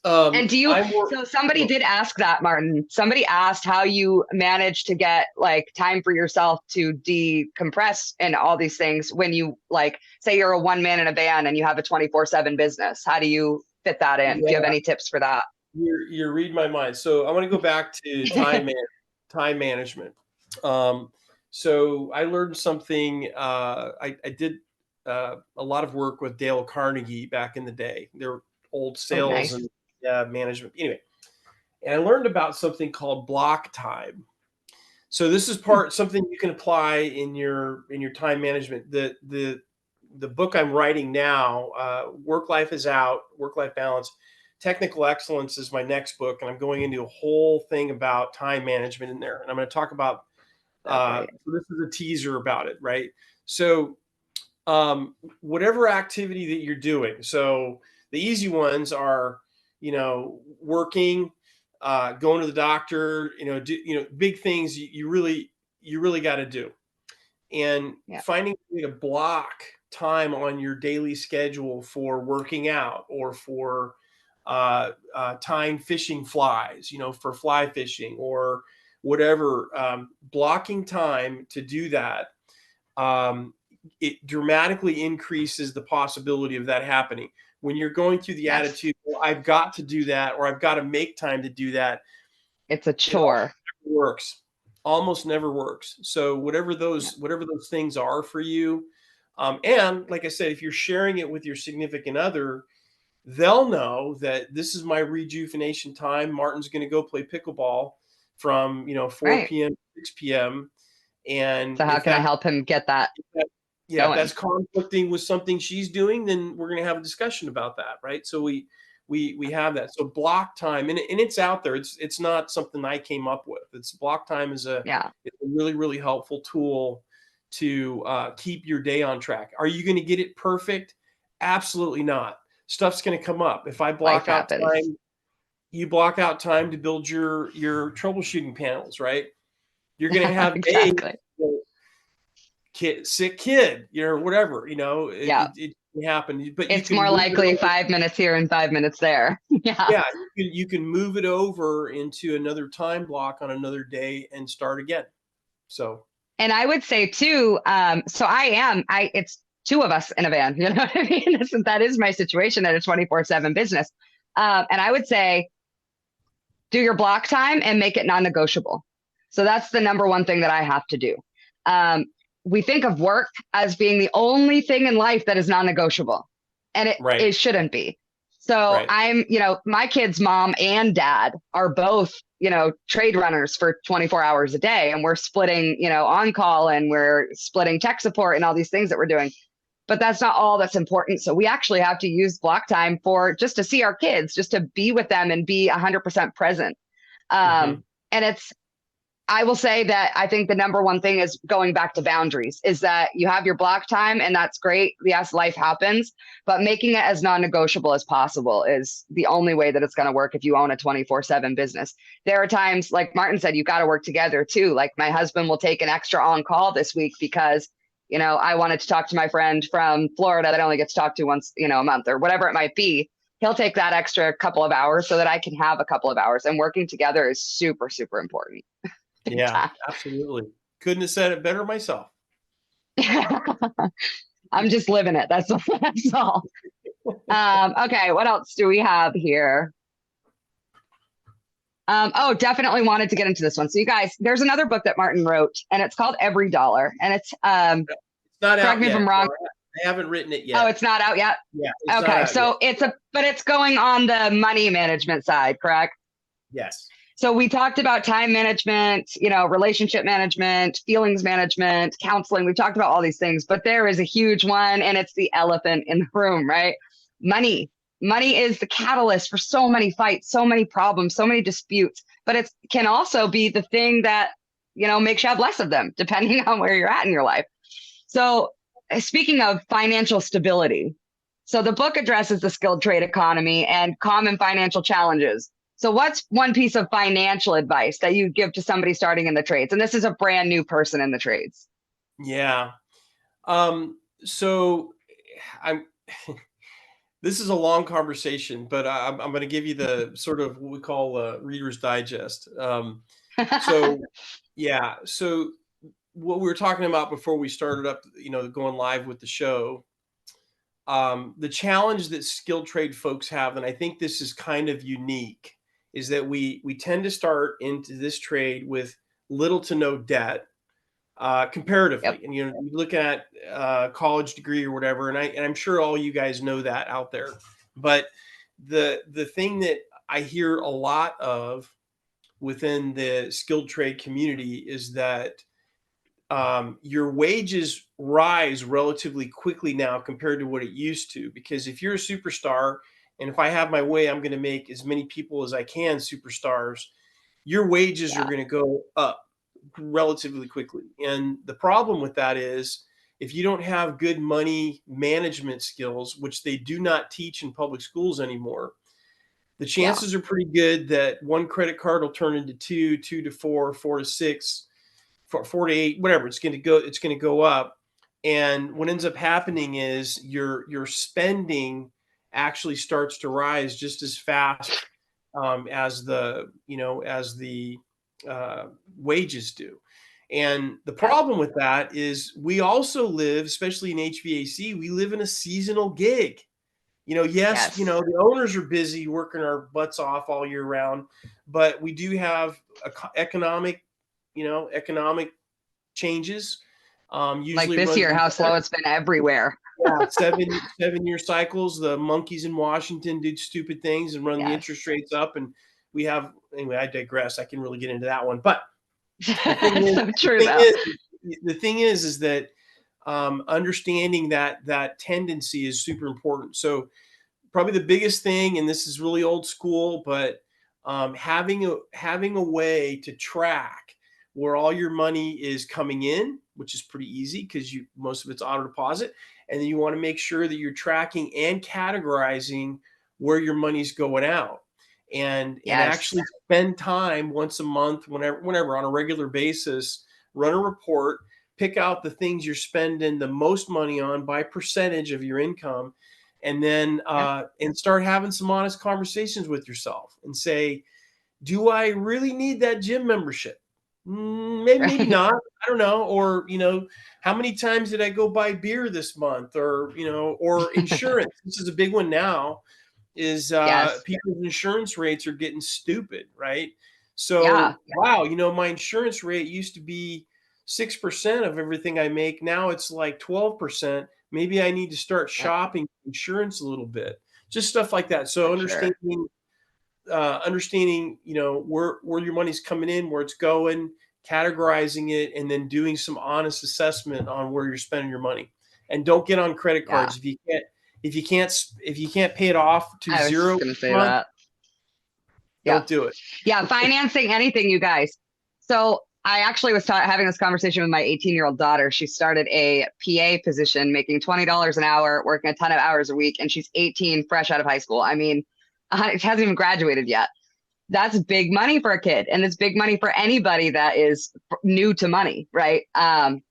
And so somebody did ask that, Martin. Somebody asked how you manage to get like time for yourself to decompress and all these things when you, like, say you're a one man in a band and you have a 24/7 business. How do you fit that in? Do you have any tips for that? You're reading my mind. So I want to go back to time management. So I learned something. I did a lot of work with Dale Carnegie back in the day. They're old Oh, sales nice. management. Anyway, and I learned about something called block time. So this is something you can apply in your time management. The book I'm writing now, Work Life is Out, Work Life Balance. Technical Excellence is my next book, and I'm going into a whole thing about time management in there. And I'm going to talk about so this is a teaser about it, right? So whatever activity that you're doing. So the easy ones are, working, going to the doctor, big things you really got to do. And finding a way to block time on your daily schedule for working out or for time fishing flies, for fly fishing or whatever, blocking time to do that. It dramatically increases the possibility of that happening. When you're going through the attitude, well, I've got to do that, or I've got to make time to do that. It's a chore. It works. Almost never works. So whatever those things are for you. And like I said, if you're sharing it with your significant other, they'll know that this is my rejuvenation time. Martin's going to go play pickleball from 4 p.m. to 6 p.m. And so how can I help him get that? If that's conflicting with something she's doing, then we're going to have a discussion about that, right? So we have that. So block time, and it's out there. It's not something I came up with. It's block time is it's a really, really helpful tool to keep your day on track. Are you going to get it perfect? Absolutely not. Stuff's going to come up. If I block out time, you block out time to build your troubleshooting panels, right? You're going to have sick kid, whatever, it can happen. But it's more likely 5 minutes here and 5 minutes there. You can move it over into another time block on another day and start again. So, and I would say too, it's two of us in a van, you know what I mean? That is my situation at a 24/7 business. And I would say, do your block time and make it non-negotiable. So that's the number one thing that I have to do. We think of work as being the only thing in life that is non-negotiable, and it shouldn't be. So I'm, my kid's mom and dad are both, trade runners for 24 hours a day, and we're splitting, on call, and we're splitting tech support and all these things that we're doing. But that's not all that's important. So we actually have to use block time for just to see our kids, just to be with them and be 100% present. And I will say that I think the number one thing is going back to boundaries, is that you have your block time, and that's great. Yes, life happens, but making it as non-negotiable as possible is the only way that it's going to work if you own a 24/7 business. There are times, like Martin said, you've got to work together too. Like my husband will take an extra on call this week because, I wanted to talk to my friend from Florida that I only get to talk to once, a month or whatever it might be. He'll take that extra couple of hours so that I can have a couple of hours, and working together is super, super important. Yeah, absolutely. Couldn't have said it better myself. I'm just living it. That's all. Okay, what else do we have here? Definitely wanted to get into this one. So you guys, there's another book that Martin wrote, and it's called Every Dollar, and it's not correct out me yet. if I'm wrong. I haven't written it yet. Oh, it's not out yet? Yeah. Okay, so but it's going on the money management side, correct? Yes. So we talked about time management, relationship management, feelings management, counseling. We've talked about all these things, but there is a huge one, and it's the elephant in the room, right? Money. Money is the catalyst for so many fights, so many problems, so many disputes, but it can also be the thing that, makes you have less of them, depending on where you're at in your life. So speaking of financial stability, so the book addresses the skilled trade economy and common financial challenges. So what's one piece of financial advice that you give to somebody starting in the trades? And this is a brand new person in the trades. Yeah. So this is a long conversation, but I'm going to give you the sort of what we call Reader's Digest. So what we were talking about before we started up, going live with the show, the challenge that skilled trade folks have, and I think this is kind of unique, is that we tend to start into this trade with little to no debt comparatively. Yep. And, you look at college degree or whatever, and I'm sure all you guys know that out there. But the thing that I hear a lot of within the skilled trade community is that your wages rise relatively quickly now compared to what it used to. Because if you're a superstar, and if I have my way, I'm going to make as many people as I can superstars, your wages are Yeah. going to go up relatively quickly. And the problem with that is if you don't have good money management skills, which they do not teach in public schools anymore, the Yeah. chances are pretty good that one credit card will turn into two, two to four, four to six, 48, whatever. It's going to go up. And what ends up happening is your spending actually starts to rise just as fast as the wages do. And the problem with that is we also live, especially in HVAC, we live in a seasonal gig. Yes, Yes. the owners are busy working our butts off all year round, but we do have economic changes. Like Usually it this runs year, in how slow it's been everywhere. yeah, 7-year cycles. The monkeys in Washington did stupid things and run the Yes. interest rates up, and we have anyway. I digress. I can really get into that one, but the thing It's is, so the true thing though. is, the thing is that understanding that tendency is super important. So probably the biggest thing, and this is really old school, but having a way to track where all your money is coming in, which is pretty easy because most of it's auto deposit, and then you want to make sure that you're tracking and categorizing where your money's going out, and Yes. actually spend time once a month, whenever on a regular basis, run a report, pick out the things you're spending the most money on by percentage of your income, and then Yeah. and start having some honest conversations with yourself and say, do I really need that gym membership? Maybe Right. not. I don't know. Or, how many times did I go buy beer this month? Or, or insurance. This is a big one now, is Yes. people's insurance rates are getting stupid, right? So, Yeah. wow, my insurance rate used to be 6% of everything I make. Now it's like 12%. Maybe I need to start Yep. shopping insurance a little bit, just stuff like that. So For sure. understanding where your money's coming in, where it's going, categorizing it, and then doing some honest assessment on where you're spending your money. And don't get on credit Yeah. cards if you can't pay it off to I was zero just gonna each say month. that. Yeah. Don't do it. Yeah. Financing anything, you guys. So I actually was having this conversation with my 18-year-old daughter. She started a PA position, making $20 an hour, working a ton of hours a week, and she's 18, fresh out of high school. I mean, she hasn't even graduated yet. That's big money for a kid, and it's big money for anybody that is new to money, right?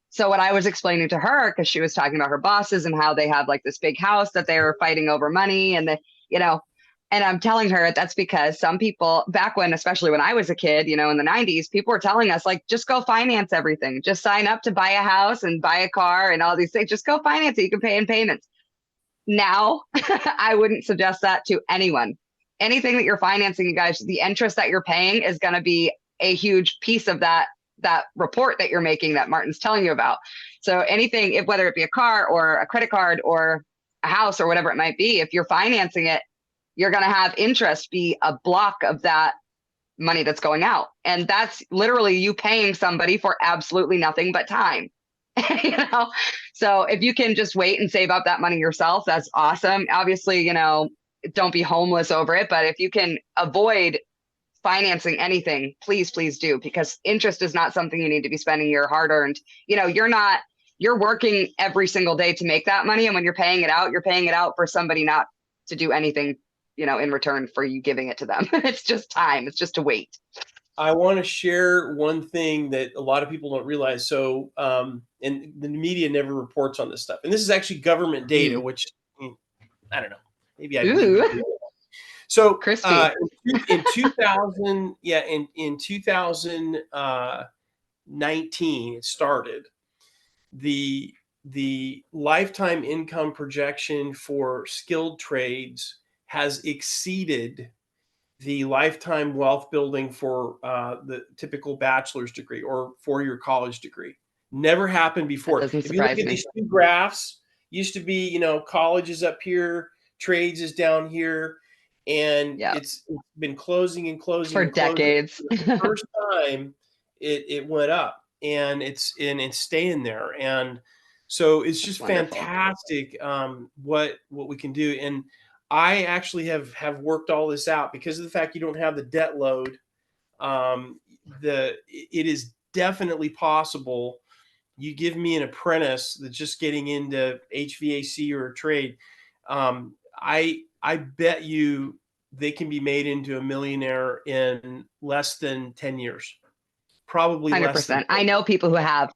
So what I was explaining to her, because she was talking about her bosses and how they have like this big house that they were fighting over money, and you know, and I'm telling her that's because some people back when, especially when I was a kid, in the 90s, people were telling us like, just go finance everything, just sign up to buy a house and buy a car and all these things, just go finance it, you can pay in payments. Now, I wouldn't suggest that to anyone. Anything that you're financing, you guys, the interest that you're paying is going to be a huge piece of that report that you're making that Martin's telling you about. So anything, whether it be a car or a credit card or a house or whatever it might be, if you're financing it, you're going to have interest be a block of that money that's going out. And that's literally you paying somebody for absolutely nothing but time. you know so if you can just wait and save up that money yourself, that's awesome. Obviously, don't be homeless over it, but if you can avoid financing anything, please do, because interest is not something you need to be spending your hard earned. You're working every single day to make that money, and when you're paying it out for somebody not to do anything in return for you giving it to them. It's just time, it's just to wait. I want to share one thing that a lot of people don't realize. So, and the media never reports on this stuff. And this is actually government data, which I don't know. Maybe I believe Ooh, it. So, crispy. in 2000, yeah, in 2019, it started. The lifetime income projection for skilled trades has exceeded the lifetime wealth building for the typical bachelor's degree or four-year college degree. Never happened That before. doesn't If you look surprise at me. these two graphs, used to be, college is up here, trades is down here. and Yeah. it's been closing and closing For and closing. decades. The first time it went up, and it's staying there. And so it's That's just wonderful. fantastic, what we can do. And I actually have worked all this out because of the fact you don't have the debt load. It is definitely possible. You give me an apprentice that's just getting into HVAC or a trade, I bet you they can be made into a millionaire in less than 10 years, probably less than 100%. 10 I know years. people who have.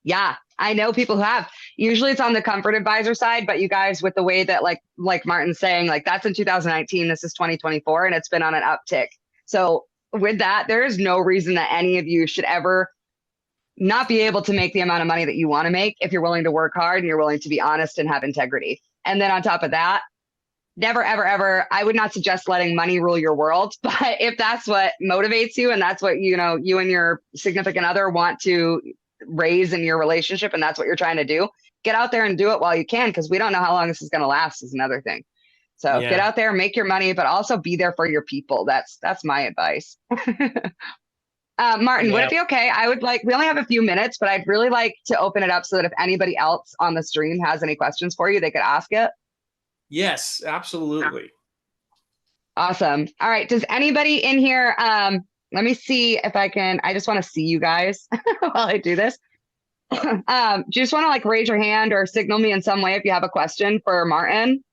Yeah, I know people who have. Usually it's on the comfort advisor side, but you guys, with the way that like Martin's saying, like that's in 2019, this is 2024, and it's been on an uptick. So with that, there is no reason that any of you should ever not be able to make the amount of money that you want to make if you're willing to work hard and you're willing to be honest and have integrity. And then on top of that, never, ever, ever, I would not suggest letting money rule your world. But if that's what motivates you and that's what, you know, you and your significant other want to raise in your relationship and that's what you're trying to do, get out there and do it while you can, because we don't know how long this is going to last is another thing. So get Yeah. out there, make your money, but also be there for your people. That's my advice. Martin, would Yeah. it be okay? We only have a few minutes, but I'd really like to open it up so that if anybody else on the stream has any questions for you, they could ask it. Yes, absolutely. Awesome. All right. Does anybody in here, let me see if I can, I just want to see you guys while I do this. Do you just want to like raise your hand or signal me in some way if you have a question for Martin?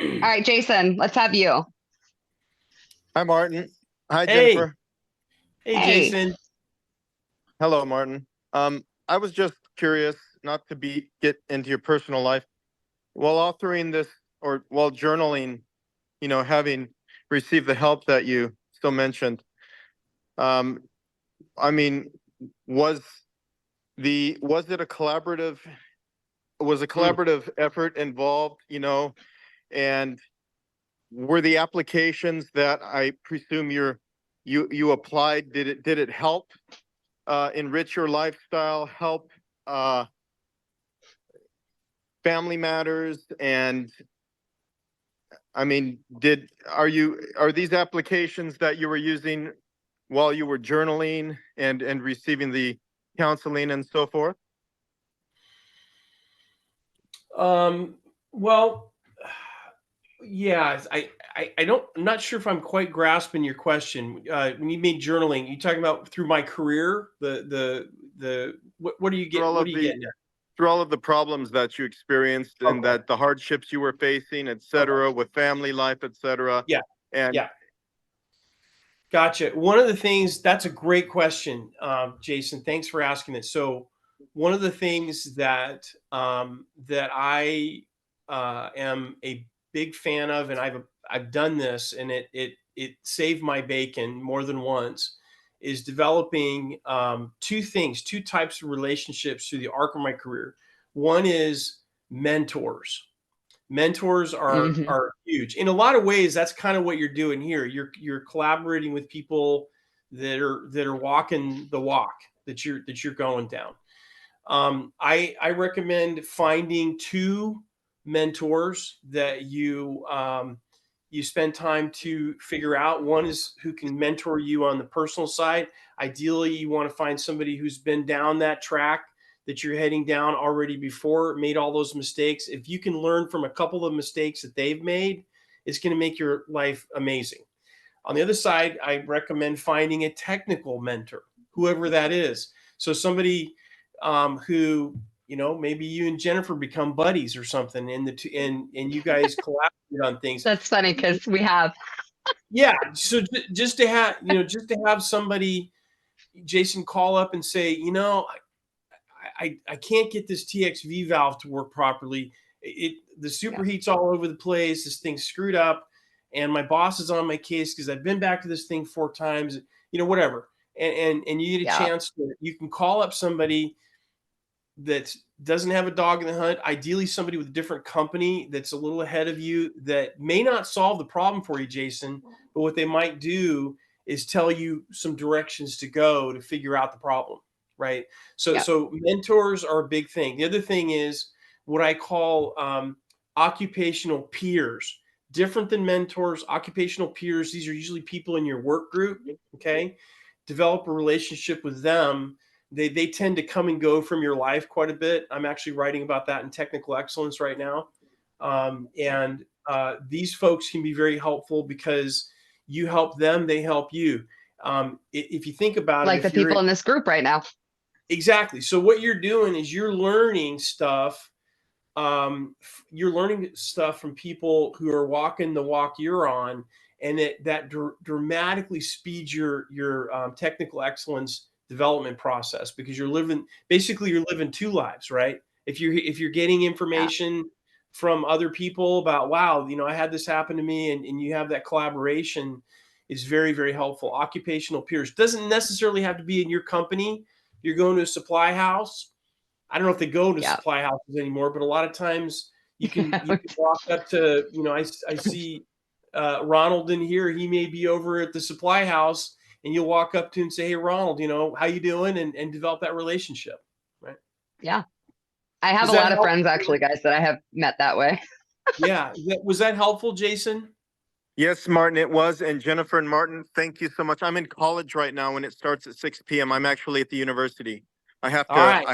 All right, Jason, let's have you. Hi, Martin. Hi, Hey. Jennifer. Hey, Hey. Jason. Hello, Martin. I was just curious, not to get into your personal life, while authoring this or while journaling, you know, having received the help that you still mentioned. I mean, was it a collaborative? Was a collaborative effort involved? You know, and were the applications that I presume you applied, did it help enrich your lifestyle, help family matters? And I mean, are these applications that you were using while you were journaling and receiving the counseling and so forth? Well, yeah, I'm not sure if I'm quite grasping your question. When you mean journaling, you talking about through my career? What are you Through all what of are you the getting at? through all of the problems that you experienced and Okay. that the hardships you were facing, et Okay. cetera, with family life, et cetera. Yeah. And Yeah. Gotcha. One of the things, that's a great question, Jason. Thanks for asking it. So one of the things that that I am a big fan of, and I've done this, and it saved my bacon more than once, is developing two types of relationships through the arc of my career. One is mentors. Mentors Mhm. are huge. In a lot of ways, that's kind of what you're doing here. You're collaborating with people that are walking the walk that you're going down. I recommend finding two mentors that you spend time to figure out. One is who can mentor you on the personal side. Ideally, you want to find somebody who's been down that track that you're heading down already before, made all those mistakes. If you can learn from a couple of mistakes that they've made, it's going to make your life amazing. On the other side, I recommend finding a technical mentor, whoever that is. So somebody who, you know, maybe you and Jennifer become buddies or something, and and you guys collaborate on things. That's funny because we have. Yeah. So just to have, just to have somebody, Jason, call up and say, I can't get this TXV valve to work properly. The superheat's all over the place. This thing's screwed up, and my boss is on my case because I've been back to this thing 4 times. Whatever. And you get a Yeah. chance to, you can call up somebody that doesn't have a dog in the hunt. Ideally, somebody with a different company that's a little ahead of you that may not solve the problem for you, Jason. But what they might do is tell you some directions to go to figure out the problem. Right. So Yeah. mentors are a big thing. The other thing is what I call occupational peers. Different than mentors, occupational peers. These are usually people in your work group. Okay. Develop a relationship with them. They tend to come and go from your life quite a bit. I'm actually writing about that in Technical Excellence right now. And these folks can be very helpful because you help them, they help you. If you think about it, Like the people in this group right now. exactly. So what you're doing is you're learning stuff. You're learning stuff from people who are walking the walk you're on, and that dramatically speeds your technical excellence development process, because you're living two lives, right? If you're getting information from other people about, wow, I had this happen to me, and you have that collaboration, is very, very helpful. Occupational peers doesn't necessarily have to be in your company. You're going to a supply house. I don't know if they go to supply houses anymore, but a lot of times you can walk up to, I see Ronald in here. He may be over at the supply house, and you'll walk up to him and say, "Hey, Ronald, how you doing?" and develop that relationship, right? Yeah. I have a lot of friends, actually, guys, that I have met that way. Yeah. Was that helpful, Jason? Yes, Martin, it was. And Jennifer and Martin, thank you so much. I'm in college right now and it starts at 6 p.m. I'm actually at the university. I have to, All right.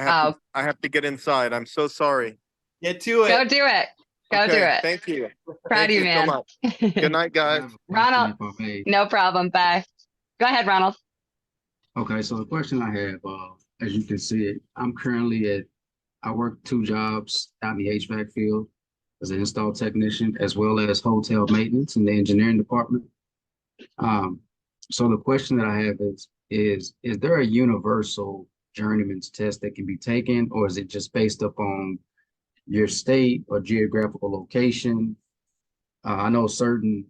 I have to get inside. I'm so sorry. Get to it. Go do it. Go do it. Thank you. Proud of you, man. So much. Good night, guys. Ronald, no problem. Bye. Go ahead, Ronald. Okay, so the question I have, as you can see, I work 2 jobs out in the HVAC field as an install technician, as well as hotel maintenance in the engineering department. So the question that I have is there a universal journeyman's test that can be taken, or is it just based upon your state or geographical location? I know certain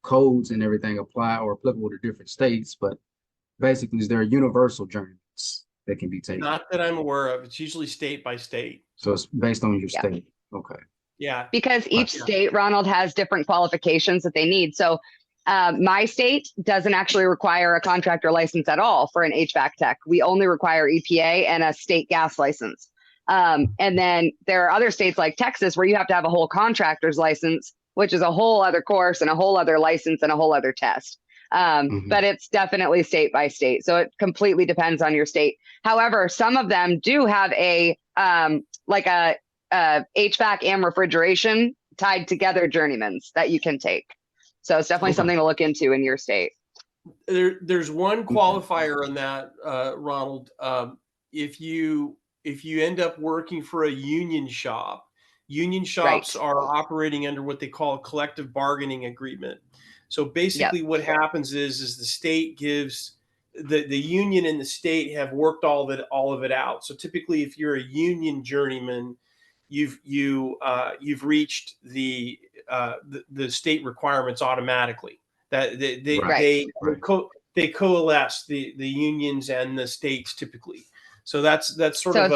codes and everything apply or applicable to different states, but basically, is there a universal journeyman's that can be taken? Not that I'm aware of. It's usually state by state. So it's based on your state. Okay. Yeah. Because each state, Ronald, has different qualifications that they need. So my state doesn't actually require a contractor license at all for an HVAC tech. We only require EPA and a state gas license. And then there are other states like Texas where you have to have a whole contractor's license, which is a whole other course and a whole other license and a whole other test. But it's definitely state by state. So it completely depends on your state. However, some of them do have a HVAC and refrigeration tied together journeyman's that you can take. So it's definitely something to look into in your state. There's one qualifier on that, Ronald. If you end up working for a union shop, union shops are operating under what they call a collective bargaining agreement. So basically what happens is the state gives the union and the state have worked all of it out. So typically if you're a union journeyman, you've reached the state requirements automatically. That they coalesce the unions and the states typically. So that's sort of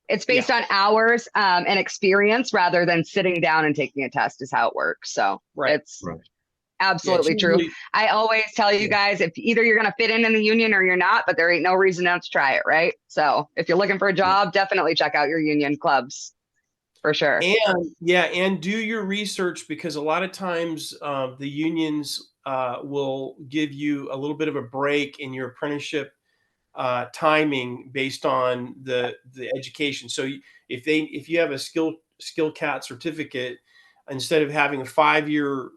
it's based on hours and experience rather than sitting down and taking a test is how it works. So it's absolutely true. I always tell you guys, if either you're going to fit in the union or you're not, but there ain't no reason not to try it, right? So if you're looking for a job, definitely check out your union clubs for sure. And do your research, because a lot of times the unions will give you a little bit of a break in your apprenticeship timing based on the education. So if you have a skill cat certificate, instead of having a 5-year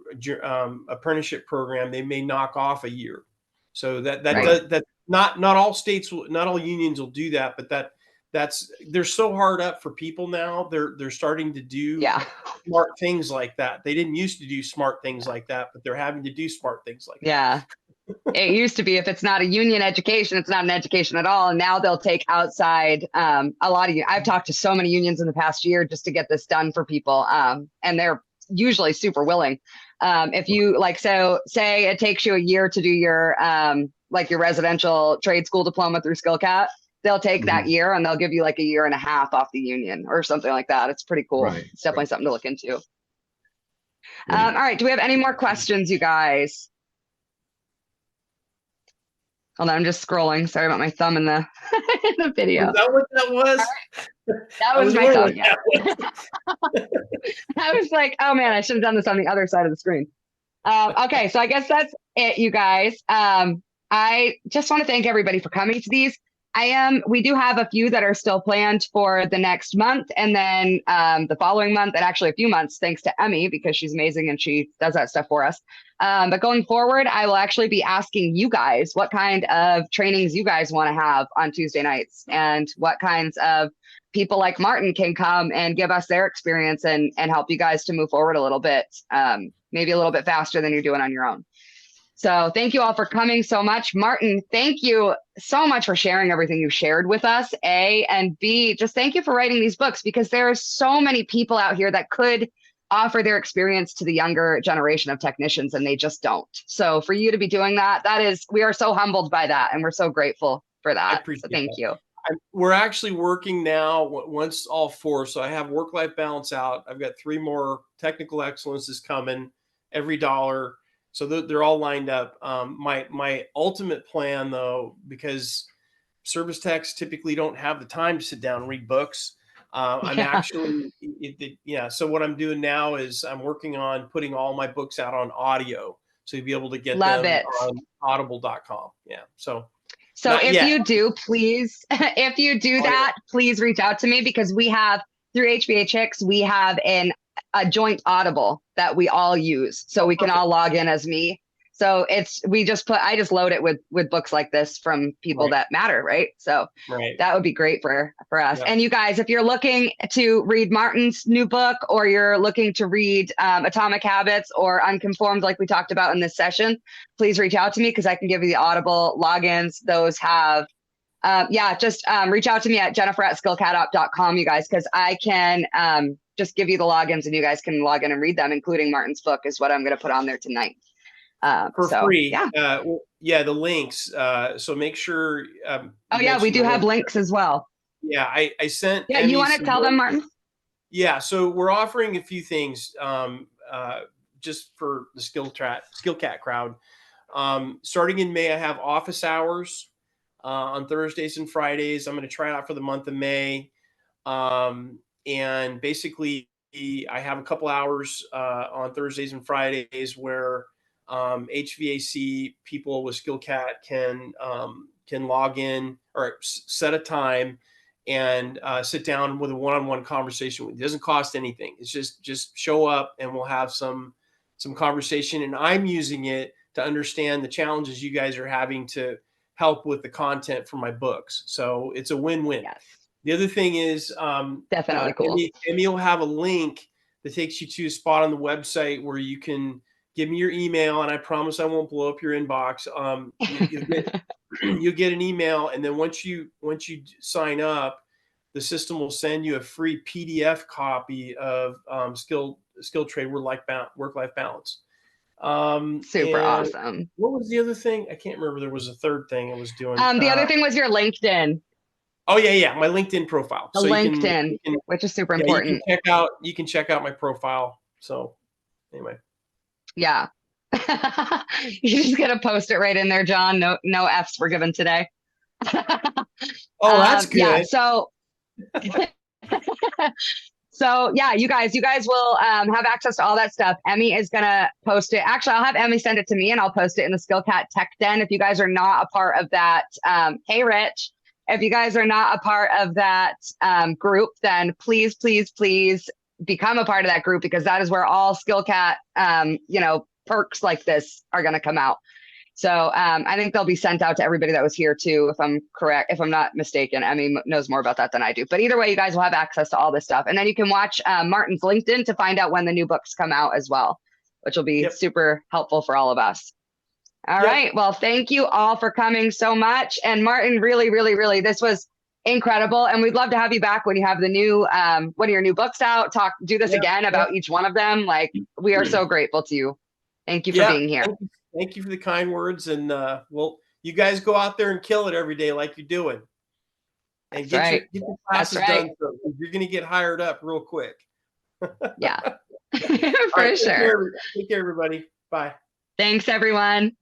apprenticeship program, they may knock off a year. So that not all states will, not all unions will do that, but they're so hard up for people now. They're starting to do smart things like that. They didn't used to do smart things like that, but they're having to do smart things like that. It used to be if it's not a union education, it's not an education at all. And now they'll take outside a lot of you. I've talked to so many unions in the past year just to get this done for people. And they're usually super willing. If you say it takes you a year to do your your residential trade school diploma through SkillCat, they'll take that year and they'll give you like a year and a half off the union or something like that. It's pretty cool. It's definitely something to look into. All right. Do we have any more questions, you guys? Hold on, I'm just scrolling. Sorry about my thumb in the in the video. Is that what that was? That was my thought. Yeah. I was like, oh man, I should have done this on the other side of the screen. Okay, so I guess that's it, you guys. I just want to thank everybody for coming to these. We do have a few that are still planned for the next month and then the following month, and actually a few months, thanks to Emmy, because she's amazing and she does that stuff for us. But going forward, I will actually be asking you guys what kind of trainings you guys want to have on Tuesday nights and what kinds of people like Martin can come and give us their experience and help you guys to move forward a little bit, maybe a little bit faster than you're doing on your own. So thank you all for coming so much. Martin, thank you so much for sharing everything you shared with us, A, and B, just thank you for writing these books, because there are so many people out here that could offer their experience to the younger generation of technicians, and they just don't. So for you to be doing that, we are so humbled by that, and we're so grateful for that. I appreciate so thank that. you. We're actually working now once all four. So I have work-life balance out. I've got 3 more technical excellences coming, every dollar. So they're all lined up. My ultimate plan, though, because service techs typically don't have the time to sit down and read books. I'm actually, So what I'm doing now is I'm working on putting all my books out on audio, so you'll be able to get them on audible.com. Yeah. So if you do, please, if you do that, please reach out to me, because we have, through HBA Chicks, we have a joint Audible that we all use. So we can all log in as me. So I just load it with books like this from people that matter. Right. So that would be great for us. Yeah. And you guys, if you're looking to read Martin's new book, or you're looking to read Atomic Habits or Unconformed, like we talked about in this session, please reach out to me, because I can give you the Audible logins. Those have, just reach out to me at jennifer@skillcatapp.com, you guys, because I can just give you the logins and you guys can log in and read them, including Martin's book is what I'm going to put on there tonight. For free. Yeah. The links. So make sure. We do have links as well. Yeah. I sent. Yeah. You want to tell them, Martin? Yeah. So we're offering a few things just for the SkillCat crowd. Starting in May, I have office hours on Thursdays and Fridays. I'm going to try it out for the month of May. And basically I have a couple hours on Thursdays and Fridays where HVAC people with SkillCat can log in or set a time and sit down with a one-on-one conversation with you. It doesn't cost anything. It's just show up and we'll have some conversation. And I'm using it to understand the challenges you guys are having to help with the content for my books. So it's a win-win. Yes. The other thing is definitely cool. Emmy will have a link that takes you to a spot on the website where you can give me your email, and I promise I won't blow up your inbox. You'll get an email, and then once you sign up, the system will send you a free PDF copy of Skill Trade Work-Life Balance. Super awesome. What was the other thing? I can't remember. There was a third thing I was doing. The other thing was your LinkedIn. Oh yeah, my LinkedIn profile. So LinkedIn, you can, which is super important. You can check out my profile. So anyway. Yeah. You're just gonna post it right in there, John. No F's were given today. Oh, that's good. Yeah. So you guys will have access to all that stuff. Emmy is gonna post it. Actually, I'll have Emmy send it to me and I'll post it in the SkillCat Tech Den. If you guys are not a part of that, hey Rich, if you guys are not a part of that group, then please become a part of that group, because that is where all SkillCat perks like this are going to come out. So I think they'll be sent out to everybody that was here too, if I'm correct, if I'm not mistaken. Emmy knows more about that than I do. But either way, you guys will have access to all this stuff. And then you can watch Martin's LinkedIn to find out when the new books come out as well, which will be super helpful for all of us. All right. Well, thank you all for coming so much. And Martin, really, this was incredible. And we'd love to have you back when you have the new, one of your new books out, do this again about each one of them. Like, we are so grateful to you. Thank you for being here. Thank you for the kind words. And you guys go out there and kill it every day like you're doing. And get your classes done. So you're going to get hired up real quick. Yeah, for sure. Take care, everybody. Bye. Thanks, everyone.